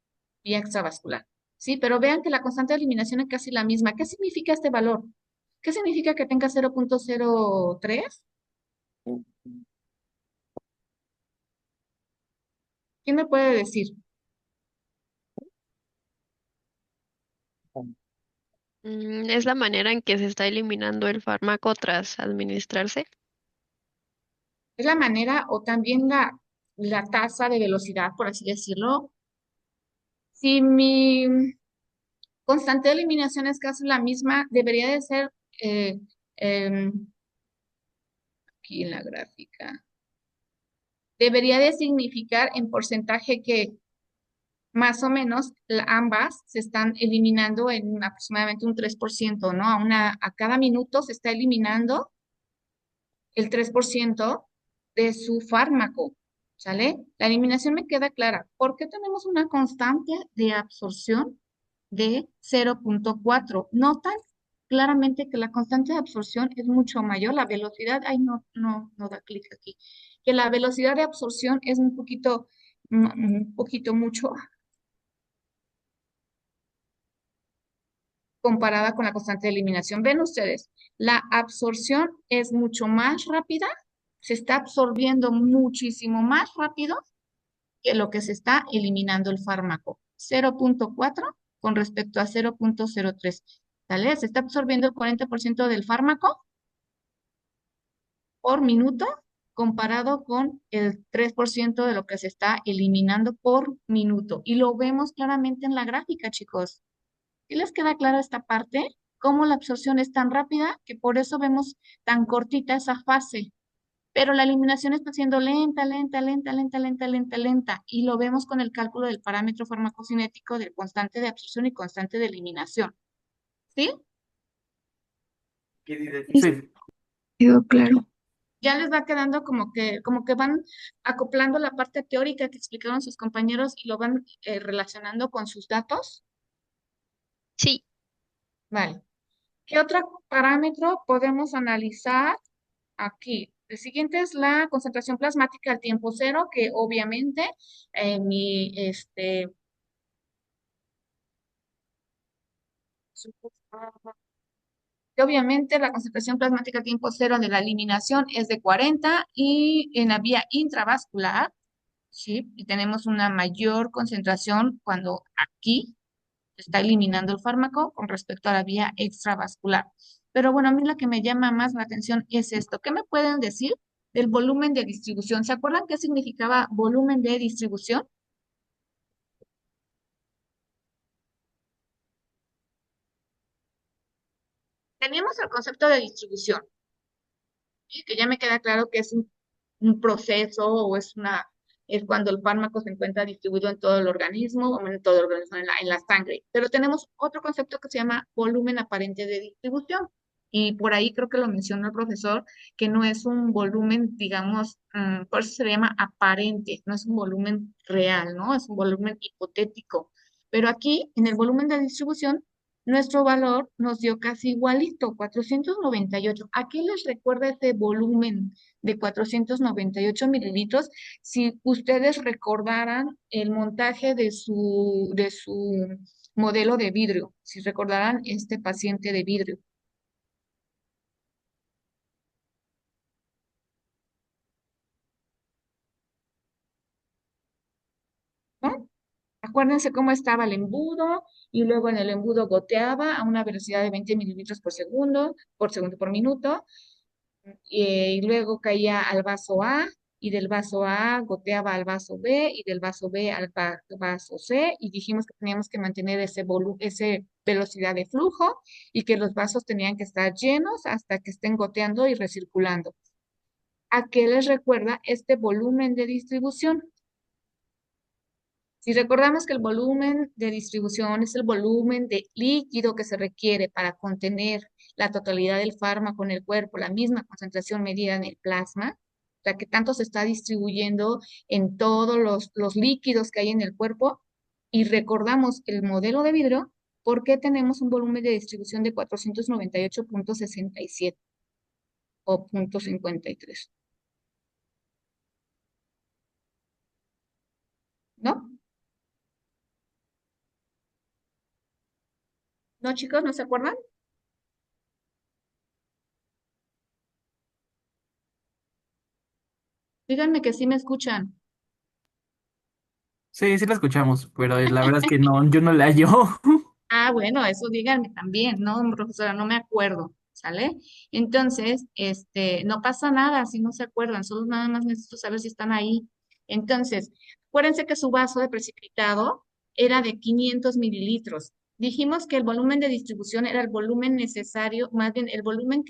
vía extravascular. Sí, pero vean que la constante de eliminación es casi la misma. ¿Qué significa este valor? ¿Qué significa que tenga 0.03? ¿Quién me puede decir? Es la manera en que se está eliminando el fármaco tras administrarse. Es la manera o también la tasa de velocidad, por así decirlo. Si mi constante de eliminación es casi la misma, debería de ser eh, em, aquí en la gráfica. Debería de significar en porcentaje que más o menos ambas se están eliminando en aproximadamente un 3%, ¿no? A cada minuto se está eliminando el 3% de su fármaco, ¿sale? La eliminación me queda clara. ¿Por qué tenemos una constante de absorción de 0,4? Notan claramente que la constante de absorción es mucho mayor. La velocidad, ay, no da clic aquí. Que la velocidad de absorción es un poquito mucho comparada con la constante de eliminación. Ven ustedes, la absorción es mucho más rápida, se está absorbiendo muchísimo más rápido que lo que se está eliminando el fármaco. 0,4 con respecto a 0,03. ¿Sale? Se está absorbiendo el 40% del fármaco por minuto comparado con el 3% de lo que se está eliminando por minuto. Y lo vemos claramente en la gráfica, chicos. ¿Sí les queda clara esta parte? Cómo la absorción es tan rápida que por eso vemos tan cortita esa fase. Pero la eliminación está siendo lenta, lenta, lenta, lenta, lenta, lenta, lenta. Y lo vemos con el cálculo del parámetro farmacocinético del constante de absorción y constante de eliminación. ¿Sí? Sí, Quedó claro. Ya les va quedando como que van acoplando la parte teórica que explicaron sus compañeros y lo van relacionando con sus datos. Sí, Vale. ¿Qué otro parámetro podemos analizar aquí? El siguiente es la concentración plasmática al tiempo cero, que obviamente mi, que obviamente la concentración plasmática al tiempo cero de la eliminación es de 40 y en la vía intravascular, ¿sí? Y tenemos una mayor concentración cuando aquí se está eliminando el fármaco con respecto a la vía extravascular. Pero bueno, a mí la que me llama más la atención es esto. ¿Qué me pueden decir del volumen de distribución? ¿Se acuerdan qué significaba volumen de distribución? Teníamos el concepto de distribución, ¿sí? Que ya me queda claro que es un proceso o es cuando el fármaco se encuentra distribuido en todo el organismo o en todo el organismo, en la sangre. Pero tenemos otro concepto que se llama volumen aparente de distribución. Y por ahí creo que lo mencionó el profesor, que no es un volumen, digamos, por eso se le llama aparente, no es un volumen real, ¿no? Es un volumen hipotético. Pero aquí, en el volumen de distribución, nuestro valor nos dio casi igualito, 498. ¿A qué les recuerda ese volumen de 498 mililitros? Si ustedes recordaran el montaje de su modelo de vidrio, si recordaran este paciente de vidrio, ¿no? Acuérdense cómo estaba el embudo y luego en el embudo goteaba a una velocidad de 20 mililitros por minuto, y luego caía al vaso A y del vaso A goteaba al vaso B y del vaso B al vaso C y dijimos que teníamos que mantener ese velocidad de flujo y que los vasos tenían que estar llenos hasta que estén goteando y recirculando. ¿A qué les recuerda este volumen de distribución? Si recordamos que el volumen de distribución es el volumen de líquido que se requiere para contener la totalidad del fármaco en el cuerpo, la misma concentración medida en el plasma, la que tanto se está distribuyendo en todos los líquidos que hay en el cuerpo, y recordamos el modelo de vidrio, ¿por qué tenemos un volumen de distribución de 498,67 o 0,53? ¿No? ¿No, chicos? ¿No se acuerdan? Díganme que sí me escuchan. sí, sí la escuchamos, pero la verdad es que no, yo no la hallo. Ah, bueno, eso díganme también, ¿no, profesora? No me acuerdo, ¿sale? Entonces, no pasa nada si no se acuerdan, solo nada más necesito saber si están ahí. Entonces, acuérdense que su vaso de precipitado era de 500 mililitros. Dijimos que el volumen de distribución era el volumen necesario, más bien el volumen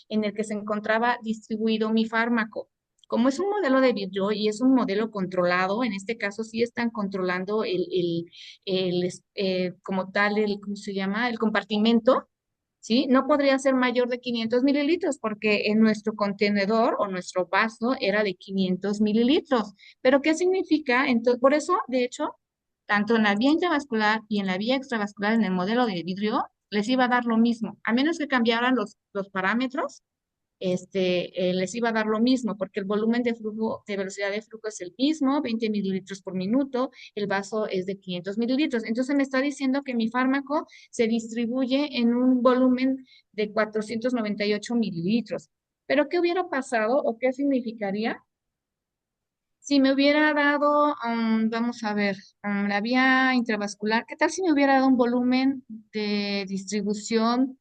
en el que se encontraba distribuido mi fármaco, Como es un modelo de vidrio y es un modelo controlado, en este caso sí están controlando como tal, ¿cómo se llama? El compartimento, ¿sí? No podría ser mayor de 500 mililitros porque en nuestro contenedor o nuestro vaso era de 500 mililitros. ¿Pero qué significa? Entonces, por eso, de hecho, tanto en la vía intravascular y en la vía extravascular, en el modelo de vidrio, les iba a dar lo mismo, a menos que cambiaran los parámetros, les iba a dar lo mismo, porque el volumen de flujo, de velocidad de flujo es el mismo, 20 mililitros por minuto, el vaso es de 500 mililitros. Entonces me está diciendo que mi fármaco se distribuye en un volumen de 498 mililitros. ¿Pero qué hubiera pasado o qué significaría si me hubiera dado, vamos a ver, la vía intravascular? ¿Qué tal si me hubiera dado un volumen de distribución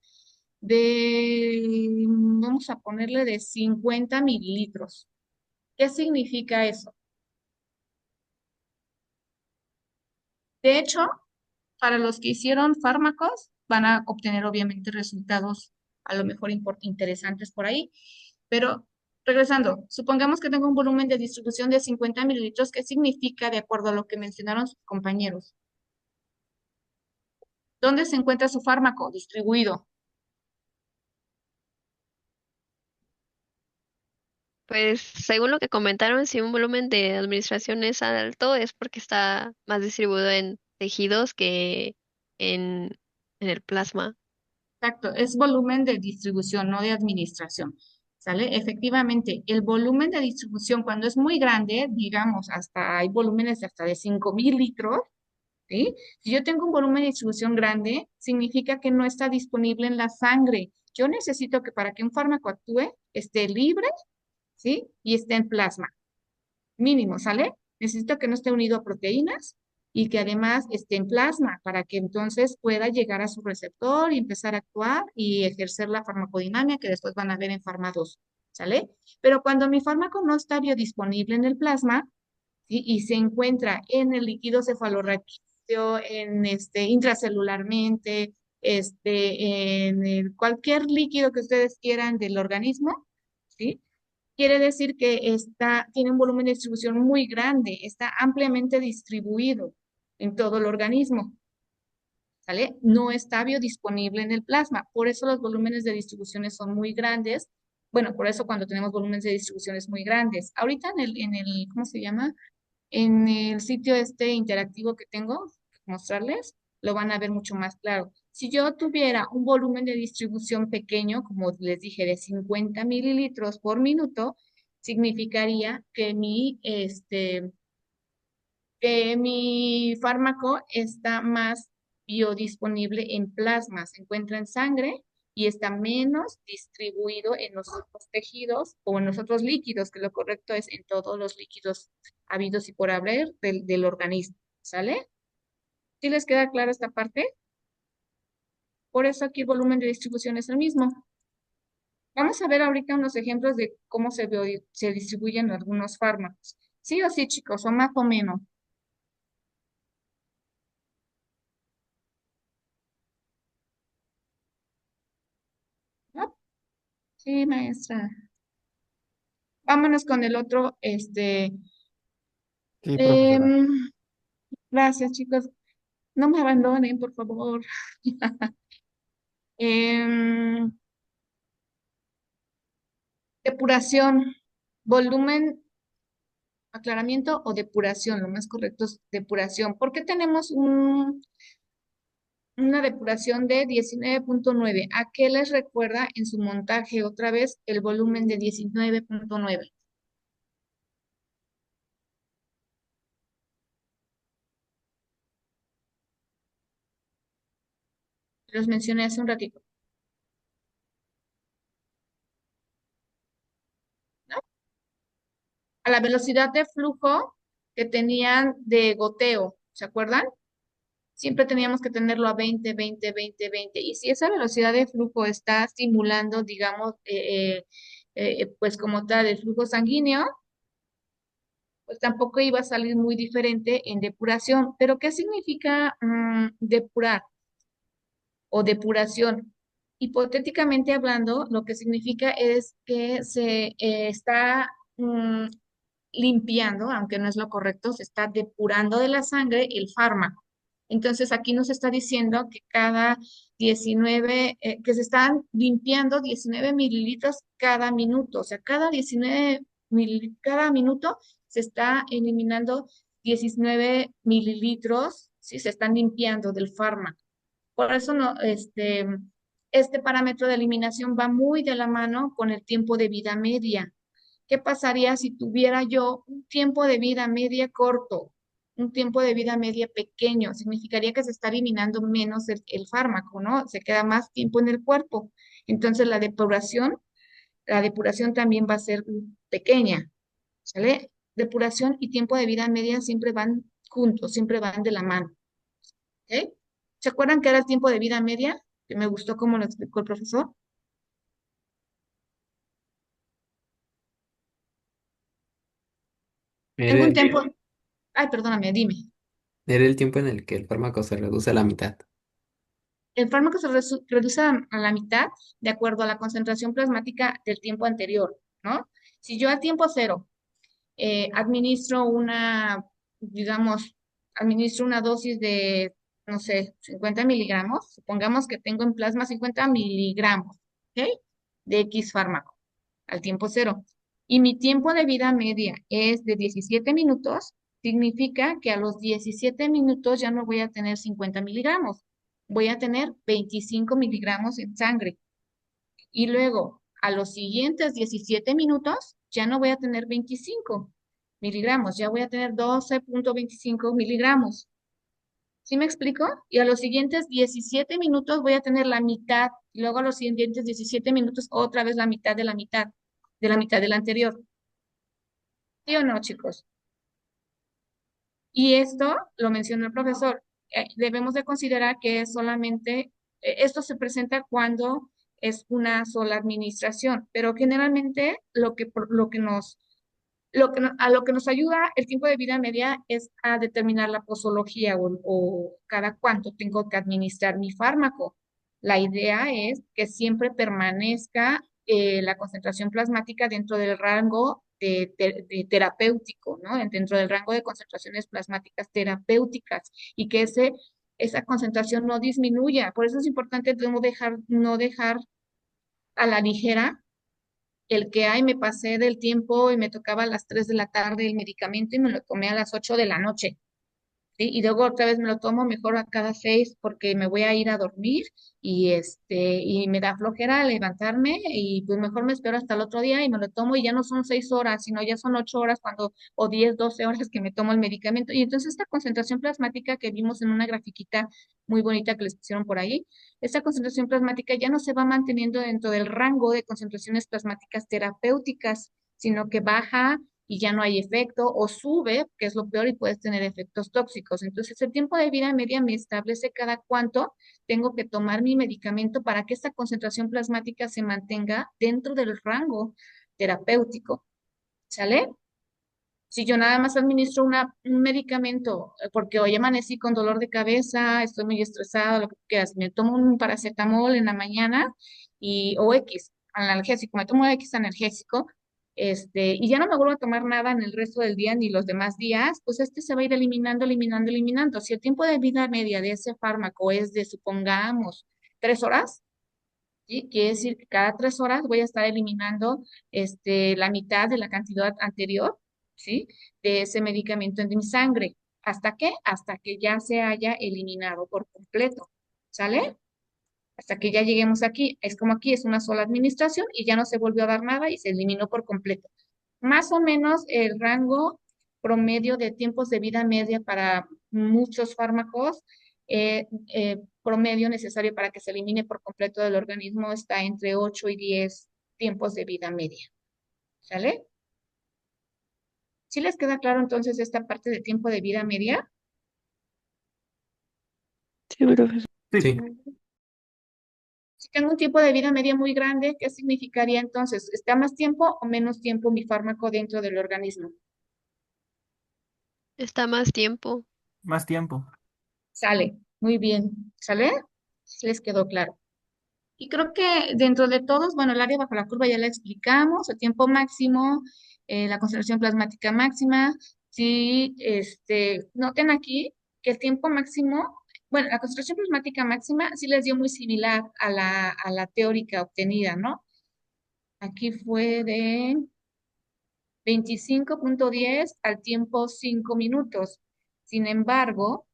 de, vamos a ponerle de 50 mililitros? ¿Qué significa eso? De hecho, para los que hicieron fármacos, van a obtener obviamente resultados a lo mejor interesantes por ahí. Pero regresando, supongamos que tengo un volumen de distribución de 50 mililitros. ¿Qué significa de acuerdo a lo que mencionaron sus compañeros? ¿Dónde se encuentra su fármaco distribuido? Pues según lo que comentaron, si un volumen de administración es alto, es porque está más distribuido en tejidos que en, en el plasma. Exacto, es volumen de distribución, no de administración. ¿Sale? Efectivamente, el volumen de distribución cuando es muy grande, digamos, hasta hay volúmenes de hasta de 5,000 litros, ¿sí? Si yo tengo un volumen de distribución grande, significa que no está disponible en la sangre. Yo necesito que para que un fármaco actúe esté libre, ¿sí? Y esté en plasma mínimo, ¿sale? Necesito que no esté unido a proteínas y que además esté en plasma para que entonces pueda llegar a su receptor y empezar a actuar y ejercer la farmacodinámica que después van a ver en Farma 2, ¿sale? Pero cuando mi fármaco no está biodisponible en el plasma, ¿sí? Y se encuentra en el líquido cefalorraquídeo, intracelularmente, cualquier líquido que ustedes quieran del organismo, ¿sí? Quiere decir que tiene un volumen de distribución muy grande, está ampliamente distribuido en todo el organismo, ¿sale? No está biodisponible en el plasma, por eso los volúmenes de distribuciones son muy grandes. Bueno, por eso cuando tenemos volúmenes de distribuciones muy grandes. Ahorita ¿cómo se llama? En el sitio interactivo que tengo que mostrarles, lo van a ver mucho más claro. Si yo tuviera un volumen de distribución pequeño, como les dije, de 50 mililitros por minuto, significaría que mi fármaco está más biodisponible en plasma, se encuentra en sangre y está menos distribuido en los otros tejidos o en los otros líquidos, que lo correcto es en todos los líquidos habidos y por haber del organismo, ¿sale? ¿Sí les queda claro esta parte? Por eso aquí el volumen de distribución es el mismo. Vamos a ver ahorita unos ejemplos de cómo se distribuyen algunos fármacos. Sí o sí, chicos, o más o menos. ¿No? Sí, maestra. Vámonos con el otro, Sí, profesora. em, gracias, chicos. No me abandonen, por favor. Em, Depuración, volumen, aclaramiento o depuración, lo más correcto es depuración. ¿Por qué tenemos una depuración de 19,9? ¿A qué les recuerda en su montaje otra vez el volumen de 19,9? Los mencioné hace un ratito, ¿no? A la velocidad de flujo que tenían de goteo, ¿se acuerdan? Siempre teníamos que tenerlo a 20, 20, 20, 20. Y si esa velocidad de flujo está estimulando, digamos, pues como tal, el flujo sanguíneo, pues tampoco iba a salir muy diferente en depuración. Pero ¿qué significa depurar o depuración? Hipotéticamente hablando, lo que significa es que se está mm, limpiando, aunque no es lo correcto, se está depurando de la sangre el fármaco. Entonces aquí nos está diciendo que cada 19, que se están limpiando 19 mililitros cada minuto, o sea, cada 19 cada minuto se está eliminando 19 mililitros, ¿sí? Se están limpiando del fármaco. Por eso no, este parámetro de eliminación va muy de la mano con el tiempo de vida media. ¿Qué pasaría si tuviera yo un tiempo de vida media corto, un tiempo de vida media pequeño? Significaría que se está eliminando menos el fármaco, ¿no? Se queda más tiempo en el cuerpo. Entonces la depuración también va a ser pequeña, ¿sale? Depuración y tiempo de vida media siempre van juntos, siempre van de la mano, ¿ok? ¿Se acuerdan que era el tiempo de vida media? Que me gustó cómo lo explicó el profesor. Era Tengo un el, tiempo, ay, perdóname, dime. era el tiempo en el que el fármaco se reduce a la mitad. El fármaco se reduce a la mitad de acuerdo a la concentración plasmática del tiempo anterior, ¿no? Si yo al tiempo cero administro digamos, administro una dosis de, no sé, 50 miligramos, supongamos que tengo en plasma 50 miligramos, ¿ok? De X fármaco al tiempo cero. Y mi tiempo de vida media es de 17 minutos, significa que a los 17 minutos ya no voy a tener 50 miligramos, voy a tener 25 miligramos en sangre. Y luego, a los siguientes 17 minutos, ya no voy a tener 25 miligramos, ya voy a tener 12,25 miligramos. ¿Sí me explico? Y a los siguientes 17 minutos voy a tener la mitad, y luego a los siguientes 17 minutos otra vez la mitad de la mitad, de la mitad del anterior. ¿Sí o no, chicos? Y esto lo mencionó el profesor. Debemos de considerar que es solamente, esto se presenta cuando es una sola administración, pero generalmente a lo que nos ayuda el tiempo de vida media es a determinar la posología o cada cuánto tengo que administrar mi fármaco. La idea es que siempre permanezca la concentración plasmática dentro del rango de terapéutico, ¿no? Dentro del rango de concentraciones plasmáticas terapéuticas y que esa concentración no disminuya. Por eso es importante no dejar a la ligera el que, ay, me pasé del tiempo y me tocaba a las 3 de la tarde el medicamento y me lo tomé a las 8 de la noche. ¿Sí? Y luego otra vez me lo tomo mejor a cada 6 porque me voy a ir a dormir y me da flojera levantarme y pues mejor me espero hasta el otro día y me lo tomo y ya no son 6 horas, sino ya son 8 horas o 10 12 horas que me tomo el medicamento. Y entonces esta concentración plasmática que vimos en una grafiquita muy bonita que les pusieron por ahí, esta concentración plasmática ya no se va manteniendo dentro del rango de concentraciones plasmáticas terapéuticas, sino que baja y ya no hay efecto, o sube, que es lo peor, y puedes tener efectos tóxicos. Entonces, el tiempo de vida media me establece cada cuánto tengo que tomar mi medicamento para que esta concentración plasmática se mantenga dentro del rango terapéutico. ¿Sale? Si yo nada más administro un medicamento porque hoy amanecí con dolor de cabeza, estoy muy estresado, lo que quieras, me tomo un paracetamol en la mañana o X, analgésico, me tomo X analgésico, y ya no me vuelvo a tomar nada en el resto del día ni los demás días, pues se va a ir eliminando, eliminando, eliminando. Si el tiempo de vida media de ese fármaco es de, supongamos, 3 horas, ¿sí? Quiere decir que cada 3 horas voy a estar eliminando la mitad de la cantidad anterior, ¿sí? De ese medicamento en mi sangre. ¿Hasta qué? Hasta que ya se haya eliminado por completo. ¿Sale? Hasta que ya lleguemos aquí. Es como aquí es una sola administración y ya no se volvió a dar nada y se eliminó por completo. Más o menos el rango promedio de tiempos de vida media para muchos fármacos, promedio necesario para que se elimine por completo del organismo está entre 8 y 10 tiempos de vida media. ¿Sale? ¿Sí les queda claro entonces esta parte de tiempo de vida media? Sí, profesor. Sí. Si tengo un tiempo de vida media muy grande, ¿qué significaría entonces? ¿Está más tiempo o menos tiempo mi fármaco dentro del organismo? Está más tiempo. Más tiempo. Sale, muy bien. ¿Sale? ¿Sí les quedó claro? Y creo que dentro de todos, bueno, el área bajo la curva ya la explicamos, el tiempo máximo, la concentración plasmática máxima. Sí, noten aquí que el tiempo máximo, bueno, la concentración plasmática máxima sí les dio muy similar a la teórica obtenida, ¿no? Aquí fue de 25,10 al tiempo 5 minutos. Sin embargo,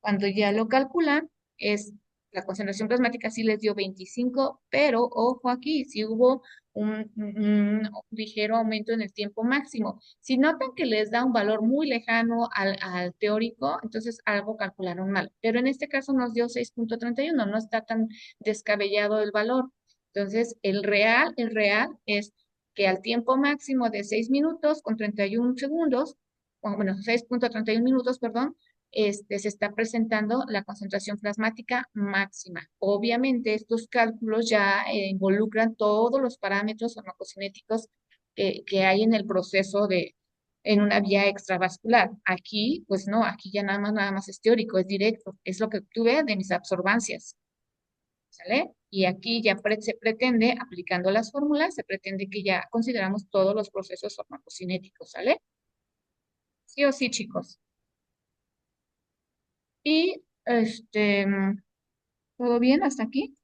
cuando ya lo calculan, es la concentración plasmática sí les dio 25, pero ojo aquí, sí hubo un ligero aumento en el tiempo máximo. Si notan que les da un valor muy lejano al teórico, entonces algo calcularon mal. Pero en este caso nos dio 6,31, no está tan descabellado el valor. Entonces, el real es que al tiempo máximo de 6 minutos con 31 segundos, o bueno, 6,31 minutos, perdón, se está presentando la concentración plasmática máxima. Obviamente, estos cálculos ya involucran todos los parámetros farmacocinéticos que hay en el proceso en una vía extravascular. Aquí, pues no, aquí ya nada más es teórico, es directo, es lo que obtuve de mis absorbancias, ¿sale? Y aquí ya se pretende, aplicando las fórmulas, se pretende que ya consideramos todos los procesos farmacocinéticos, ¿sale? Sí o sí, chicos. Y ¿todo bien hasta aquí?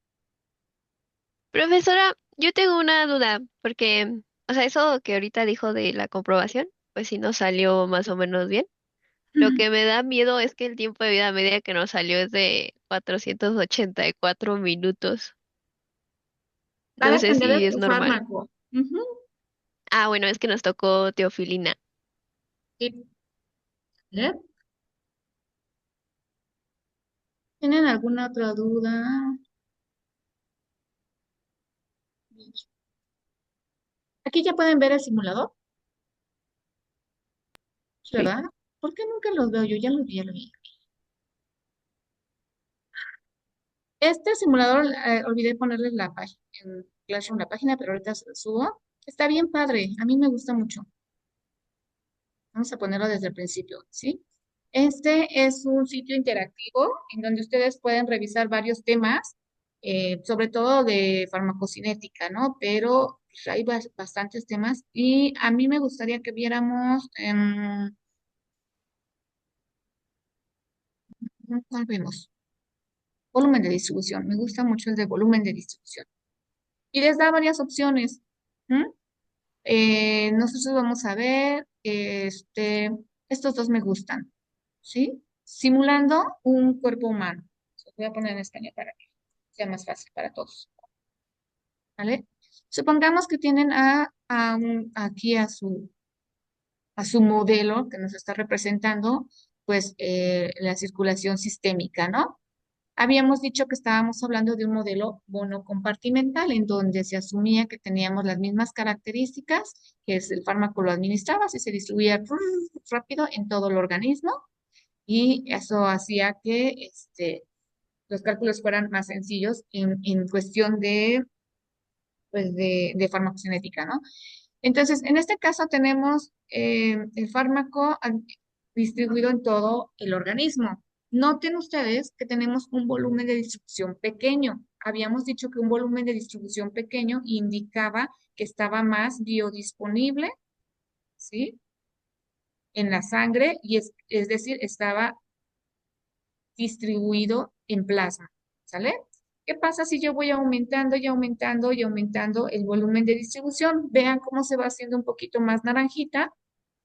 Profesora, yo tengo una duda, porque, o sea, eso que ahorita dijo de la comprobación, pues sí nos salió más o menos bien. Lo que me da miedo es que el tiempo de vida media que nos salió es de 484 minutos. Va a No sé depender de si es tu normal. fármaco. Ujú. Ah, bueno, es que nos tocó teofilina. Sí. ¿Eh? ¿Tienen alguna otra duda? Aquí ya pueden ver el simulador, Sí. ¿verdad? ¿Por qué nunca los veo? Yo ya los vi, ya lo vi. Este simulador, olvidé ponerles la página, en Classroom la página, pero ahorita se lo subo. Está bien padre, a mí me gusta mucho. Vamos a ponerlo desde el principio, ¿sí? Este es un sitio interactivo en donde ustedes pueden revisar varios temas, sobre todo de farmacocinética, ¿no? Pero pues, hay bastantes temas y a mí me gustaría que viéramos, ¿cuál vemos? Volumen de distribución. Me gusta mucho el de volumen de distribución. Y les da varias opciones. ¿M? Nosotros vamos a ver, estos dos me gustan, ¿sí? Simulando un cuerpo humano. Los voy a poner en español para que sea más fácil para todos, ¿vale? Supongamos que tienen aquí a su modelo que nos está representando, pues, la circulación sistémica, ¿no? Habíamos dicho que estábamos hablando de un modelo monocompartimental en donde se asumía que teníamos las mismas características, que es el fármaco lo administraba, y se distribuía rápido en todo el organismo y eso hacía que los cálculos fueran más sencillos en cuestión pues de farmacocinética, ¿no? Entonces, en este caso tenemos el fármaco distribuido en todo el organismo. Noten ustedes que tenemos un volumen de distribución pequeño. Habíamos dicho que un volumen de distribución pequeño indicaba que estaba más biodisponible, ¿sí? En la sangre y es decir, estaba distribuido en plasma, ¿sale? ¿Qué pasa si yo voy aumentando y aumentando y aumentando el volumen de distribución? Vean cómo se va haciendo un poquito más naranjita,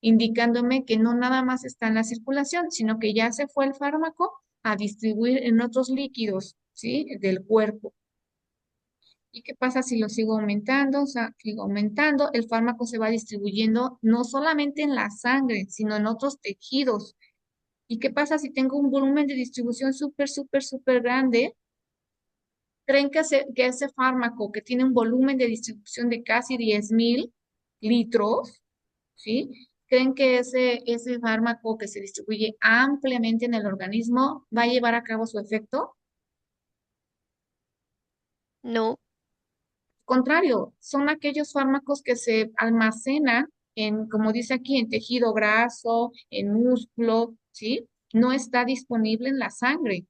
indicándome que no nada más está en la circulación, sino que ya se fue el fármaco a distribuir en otros líquidos, ¿sí? Del cuerpo. ¿Y qué pasa si lo sigo aumentando? O sea, sigo aumentando, el fármaco se va distribuyendo no solamente en la sangre, sino en otros tejidos. ¿Y qué pasa si tengo un volumen de distribución súper, súper, súper grande? ¿Creen que ese fármaco que tiene un volumen de distribución de casi 10,000 litros, ¿sí? ¿Creen que ese fármaco que se distribuye ampliamente en el organismo va a llevar a cabo su efecto? No, Contrario, son aquellos fármacos que se almacenan en, como dice aquí, en tejido graso, en músculo, ¿sí? No está disponible en la sangre.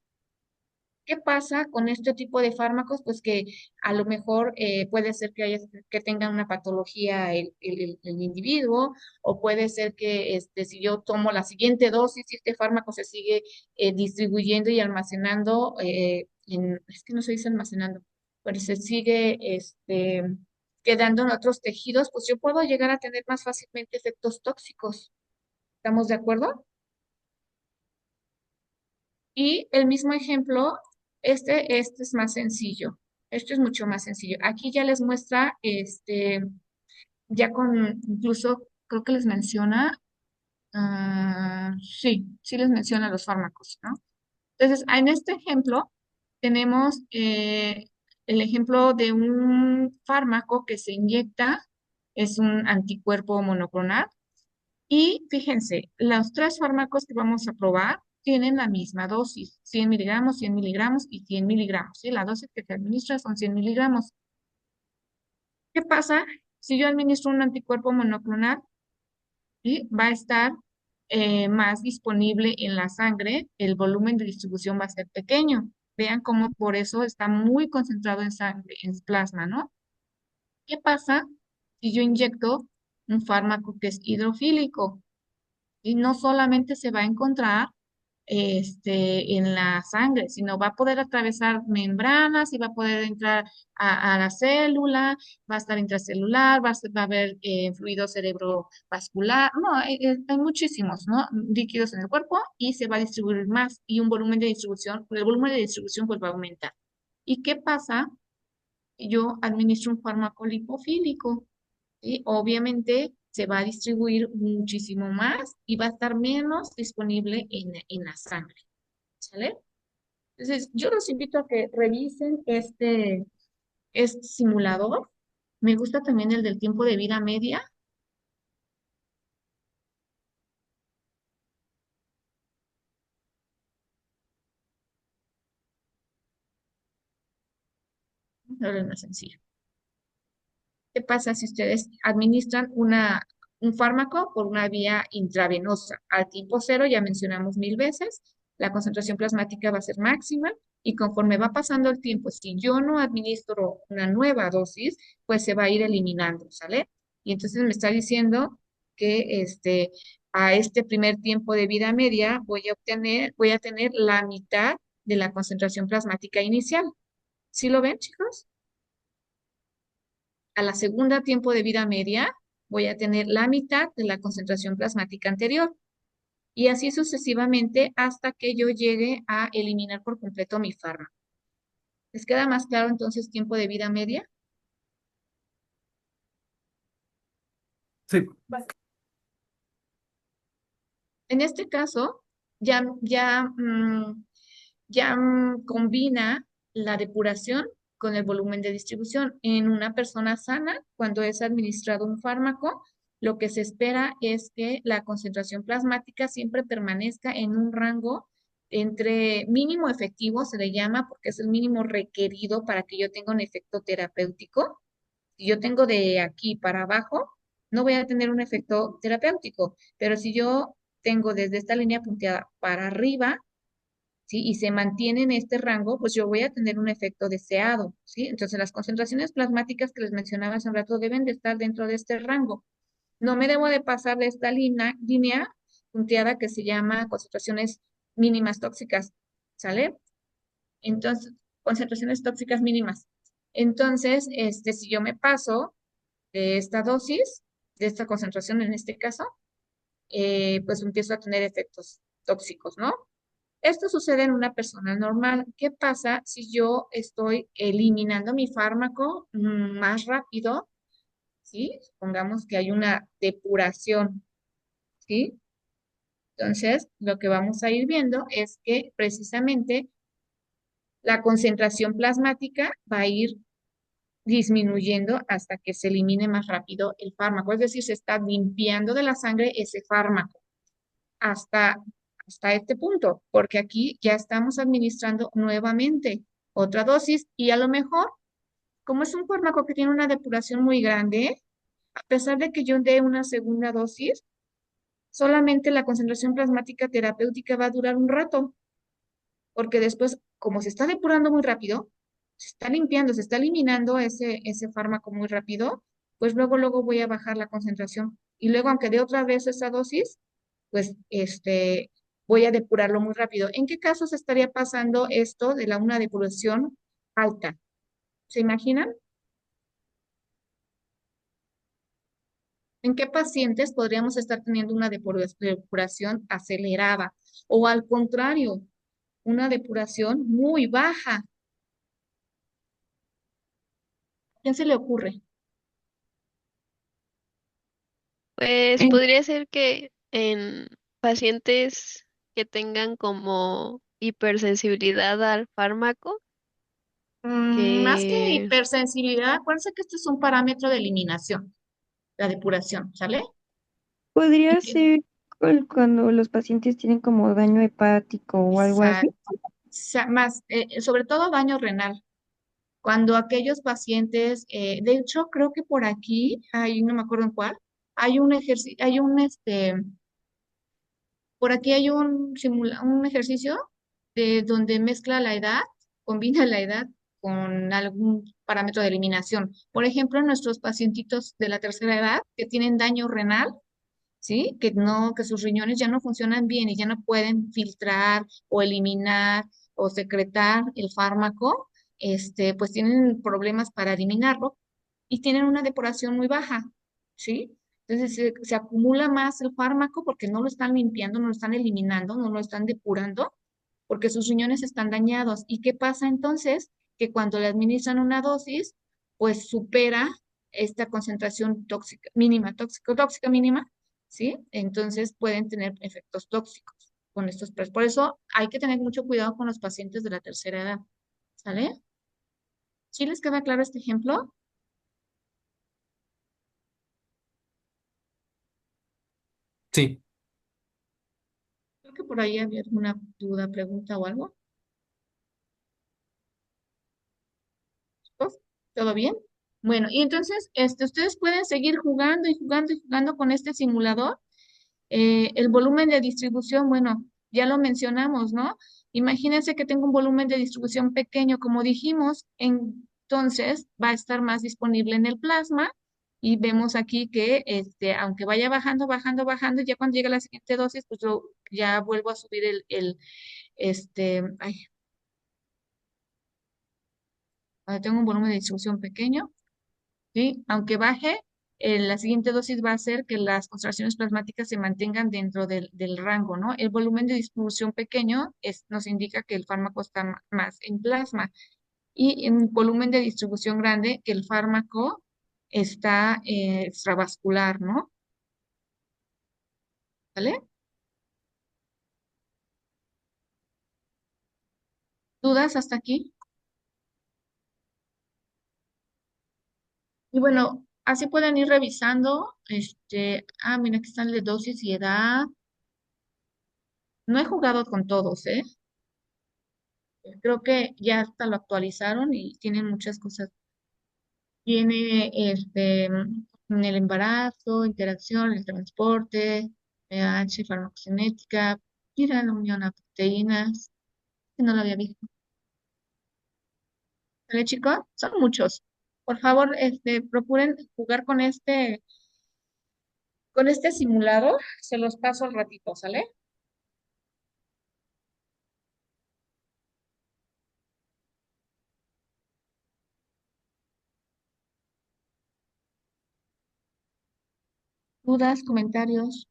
¿Qué pasa con este tipo de fármacos? Pues que a lo mejor puede ser que tenga una patología el individuo, o puede ser que si yo tomo la siguiente dosis y este fármaco se sigue distribuyendo y almacenando, es que no se dice almacenando, pero se sigue quedando en otros tejidos, pues yo puedo llegar a tener más fácilmente efectos tóxicos. ¿Estamos de acuerdo? Y el mismo ejemplo, este es más sencillo. Esto es mucho más sencillo. Aquí ya les muestra, ya con, incluso creo que les menciona, sí les menciona los fármacos, ¿no? Entonces, en este ejemplo tenemos el ejemplo de un fármaco que se inyecta, es un anticuerpo monoclonal. Y fíjense, los tres fármacos que vamos a probar tienen la misma dosis, 100 miligramos, 100 miligramos y 100 miligramos. ¿Sí? La dosis que se administra son 100 miligramos. ¿Qué pasa si yo administro un anticuerpo monoclonal? ¿Sí? Va a estar más disponible en la sangre, el volumen de distribución va a ser pequeño. Vean cómo por eso está muy concentrado en sangre, en plasma, ¿no? ¿Qué pasa si yo inyecto un fármaco que es hidrofílico? Y no solamente se va a encontrar en la sangre, sino va a poder atravesar membranas y va a poder entrar a la célula, va a estar intracelular, va a haber fluido cerebrovascular, no, hay muchísimos, ¿no? Líquidos en el cuerpo y se va a distribuir más y un volumen de distribución, el volumen de distribución pues va a aumentar. ¿Y qué pasa? Yo administro un fármaco lipofílico. ¿Sí? Obviamente se va a distribuir muchísimo más y va a estar menos disponible en la sangre. ¿Sale? Entonces, yo los invito a que revisen este simulador. Me gusta también el del tiempo de vida media. Ahora es más sencillo. ¿Qué pasa si ustedes administran un fármaco por una vía intravenosa? Al tiempo cero, ya mencionamos 1000 veces, la concentración plasmática va a ser máxima y conforme va pasando el tiempo, si yo no administro una nueva dosis, pues se va a ir eliminando, ¿sale? Y entonces me está diciendo que a este primer tiempo de vida media voy a tener la mitad de la concentración plasmática inicial. ¿Sí lo ven, chicos? A la segunda tiempo de vida media voy a tener la mitad de la concentración plasmática anterior y así sucesivamente hasta que yo llegue a eliminar por completo mi fármaco. ¿Les queda más claro entonces tiempo de vida media? Sí. En este caso, ya combina la depuración con el volumen de distribución. En una persona sana, cuando es administrado un fármaco, lo que se espera es que la concentración plasmática siempre permanezca en un rango entre mínimo efectivo, se le llama, porque es el mínimo requerido para que yo tenga un efecto terapéutico. Si yo tengo de aquí para abajo, no voy a tener un efecto terapéutico, pero si yo tengo desde esta línea punteada para arriba, ¿sí? Y se mantiene en este rango, pues yo voy a tener un efecto deseado, ¿sí? Entonces las concentraciones plasmáticas que les mencionaba hace un rato deben de estar dentro de este rango. No me debo de pasar de esta línea punteada que se llama concentraciones mínimas tóxicas, ¿sale? Entonces, concentraciones tóxicas mínimas. Entonces, si yo me paso de esta dosis, de esta concentración en este caso, pues empiezo a tener efectos tóxicos, ¿no? Esto sucede en una persona normal. ¿Qué pasa si yo estoy eliminando mi fármaco más rápido? ¿Sí? Supongamos que hay una depuración, ¿sí? Entonces, lo que vamos a ir viendo es que precisamente la concentración plasmática va a ir disminuyendo hasta que se elimine más rápido el fármaco. Es decir, se está limpiando de la sangre ese fármaco hasta, hasta este punto, porque aquí ya estamos administrando nuevamente otra dosis y a lo mejor, como es un fármaco que tiene una depuración muy grande, a pesar de que yo dé una segunda dosis, solamente la concentración plasmática terapéutica va a durar un rato, porque después como se está depurando muy rápido, se está limpiando, se está eliminando ese fármaco muy rápido, pues luego voy a bajar la concentración. Y luego, aunque dé otra vez esa dosis, pues voy a depurarlo muy rápido. ¿En qué casos estaría pasando esto de una depuración alta? ¿Se imaginan? ¿En qué pacientes podríamos estar teniendo una depuración acelerada? O al contrario, una depuración muy baja. ¿A quién se le ocurre? Pues En- podría ser que en pacientes que tengan como hipersensibilidad al fármaco, Más que que hipersensibilidad, acuérdense que este es un parámetro de eliminación, la depuración, ¿sale? Podría Y ser cuando los pacientes tienen como daño hepático o algo así. exacto, más, sobre todo daño renal. Cuando aquellos pacientes, de hecho, creo que por aquí, hay, no me acuerdo en cuál, hay un ejercicio, por aquí hay un ejercicio de donde mezcla la edad, combina la edad con algún parámetro de eliminación. Por ejemplo, nuestros pacientitos de la tercera edad que tienen daño renal, ¿sí? Que sus riñones ya no funcionan bien y ya no pueden filtrar o eliminar o secretar el fármaco, pues tienen problemas para eliminarlo y tienen una depuración muy baja, ¿sí? Entonces se acumula más el fármaco porque no lo están limpiando, no lo están eliminando, no lo están depurando, porque sus riñones están dañados. ¿Y qué pasa entonces? Que cuando le administran una dosis, pues supera esta concentración tóxica mínima, tóxica mínima, ¿sí? Entonces pueden tener efectos tóxicos con estos. Por eso hay que tener mucho cuidado con los pacientes de la tercera edad, ¿sale? ¿Sí les queda claro este ejemplo? Sí, Creo que por ahí había alguna duda, pregunta o algo. ¿Chicos? ¿Todo bien? Bueno, y entonces ustedes pueden seguir jugando y jugando y jugando con este simulador. El volumen de distribución, bueno, ya lo mencionamos, ¿no? Imagínense que tengo un volumen de distribución pequeño, como dijimos, entonces va a estar más disponible en el plasma y vemos aquí que aunque vaya bajando, bajando, bajando, ya cuando llegue la siguiente dosis, pues yo ya vuelvo a subir ay, tengo un volumen de distribución pequeño, ¿sí? Aunque baje, la siguiente dosis va a hacer que las concentraciones plasmáticas se mantengan dentro del rango, ¿no? El volumen de distribución pequeño nos indica que el fármaco está más en plasma y en volumen de distribución grande que el fármaco está extravascular, ¿no? ¿Vale? ¿Dudas hasta aquí? Y bueno, así pueden ir revisando, mira, aquí están de dosis y edad. No he jugado con todos, ¿eh? Creo que ya hasta lo actualizaron y tienen muchas cosas. Tiene en el embarazo, interacción, el transporte, pH, farmacocinética, mira la unión a proteínas, que no lo había visto. ¿Vale, chicos? Son muchos. Por favor, procuren jugar con este simulador. Se los paso al ratito, ¿sale? ¿Dudas, comentarios?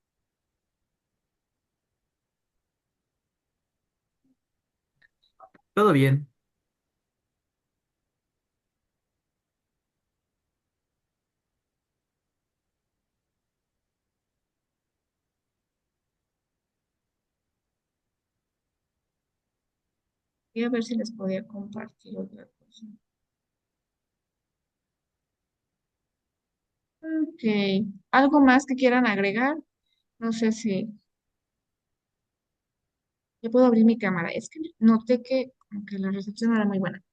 todo bien. Voy a ver si les podía compartir otra cosa. Ok. ¿Algo más que quieran agregar? No sé si yo puedo abrir mi cámara. Es que noté que como que la recepción no era muy buena.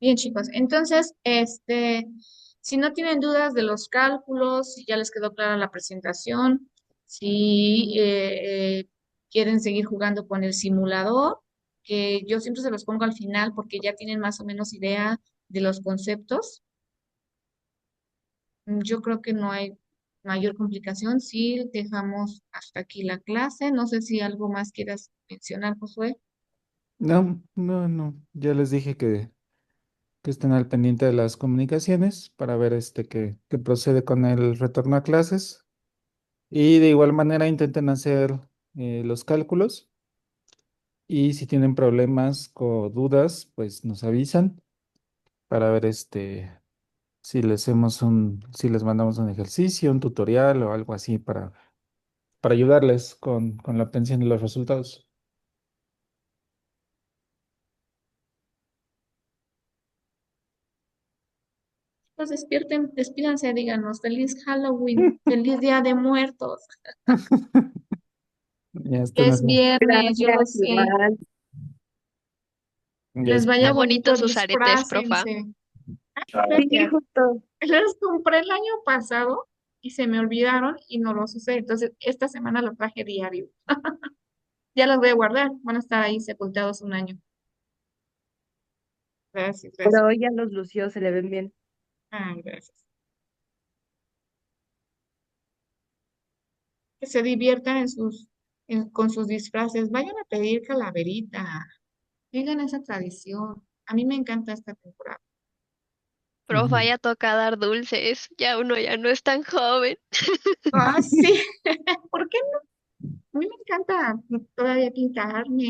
Bien, chicos. Entonces, si no tienen dudas de los cálculos, si ya les quedó clara la presentación, si quieren seguir jugando con el simulador, que yo siempre se los pongo al final porque ya tienen más o menos idea de los conceptos. Yo creo que no hay mayor complicación si dejamos hasta aquí la clase. No sé si algo más quieras mencionar, Josué. No, no, no. Ya les dije que estén al pendiente de las comunicaciones para ver qué procede con el retorno a clases. Y de igual manera intenten hacer los cálculos. Y si tienen problemas o dudas, pues nos avisan para ver si les mandamos un ejercicio, un tutorial o algo así para ayudarles con la obtención de los resultados. Pues despierten, despídanse, díganos, feliz Halloween, feliz Día de Muertos. Ya Que es no. viernes, yo lo Gracias, sé. igual. Ya Les es Qué vaya bonito, bonitos sus aretes, profa. disfrácense. Sí, Gracias. justo. Los compré el año pasado y se me olvidaron y no los usé. Entonces, esta semana los traje diario. Ya los voy a guardar. Van a estar ahí sepultados un año. Gracias, Pero gracias. hoy ya los lució, se le ven bien. Ay, gracias. Que se diviertan con sus disfraces. Vayan a pedir calaverita. Sigan esa tradición. A mí me encanta esta temporada. Profa, ya toca dar dulces. Ya uno ya no es tan joven. Ah, sí. ¿Por qué no? A mí me encanta todavía pintarme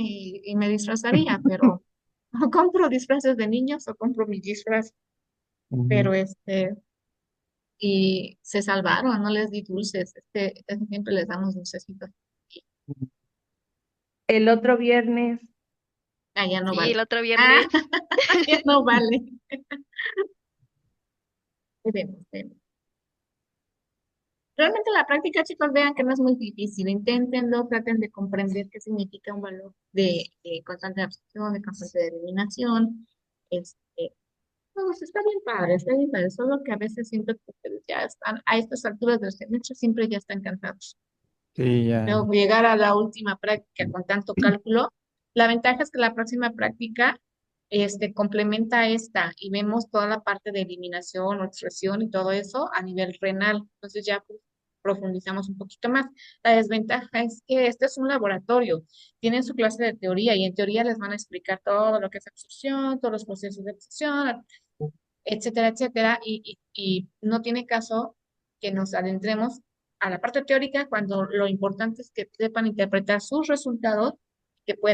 y me disfrazaría, pero o compro disfraces de niños o compro mi disfraz. Ujú. Pero y se salvaron, no les di dulces. Siempre les damos dulcecitos. El otro viernes, Ah, ya no Sí, el vale. otro Ah, viernes. ya no vale. Vemos, vemos. Realmente la práctica, chicos, vean que no es muy difícil. Inténtenlo, traten de comprender qué significa un valor de constante de absorción, de constante de eliminación. Este, pues está bien padre, solo que a veces siento que ustedes ya están, a estas alturas del semestre, siempre ya están cansados. Sí, ya. Luego llegar a la última práctica con tanto cálculo, la ventaja es que la próxima práctica complementa esta y vemos toda la parte de eliminación, extracción y todo eso a nivel renal. Entonces ya pues, profundizamos un poquito más. La desventaja es que este es un laboratorio. Tienen su clase de teoría y en teoría les van a explicar todo lo que es absorción, todos los procesos de absorción, etcétera, etcétera, y no tiene caso que nos adentremos a la parte teórica cuando lo importante es que sepan interpretar sus resultados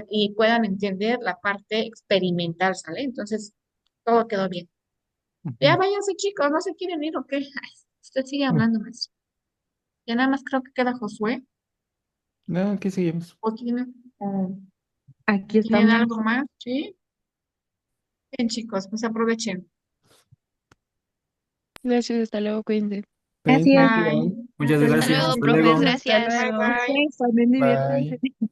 y puedan entender la parte experimental, ¿sale? Entonces, todo quedó bien. Ya Ujú. váyanse, chicos, ¿no se quieren ir o qué? Ay, usted sigue Mm. hablando más. Ya nada más creo que queda Josué. No, aquí seguimos. ¿O o aquí tienen estamos. algo más? ¿Sí? Bien, chicos, pues aprovechen. Gracias, hasta luego, cuídense. Sí, Gracias. igual. Bye. Muchas Hasta gracias. luego, Hasta profes, luego. Hasta gracias. Bye, luego. bye. Ustedes también Bye. diviértanse.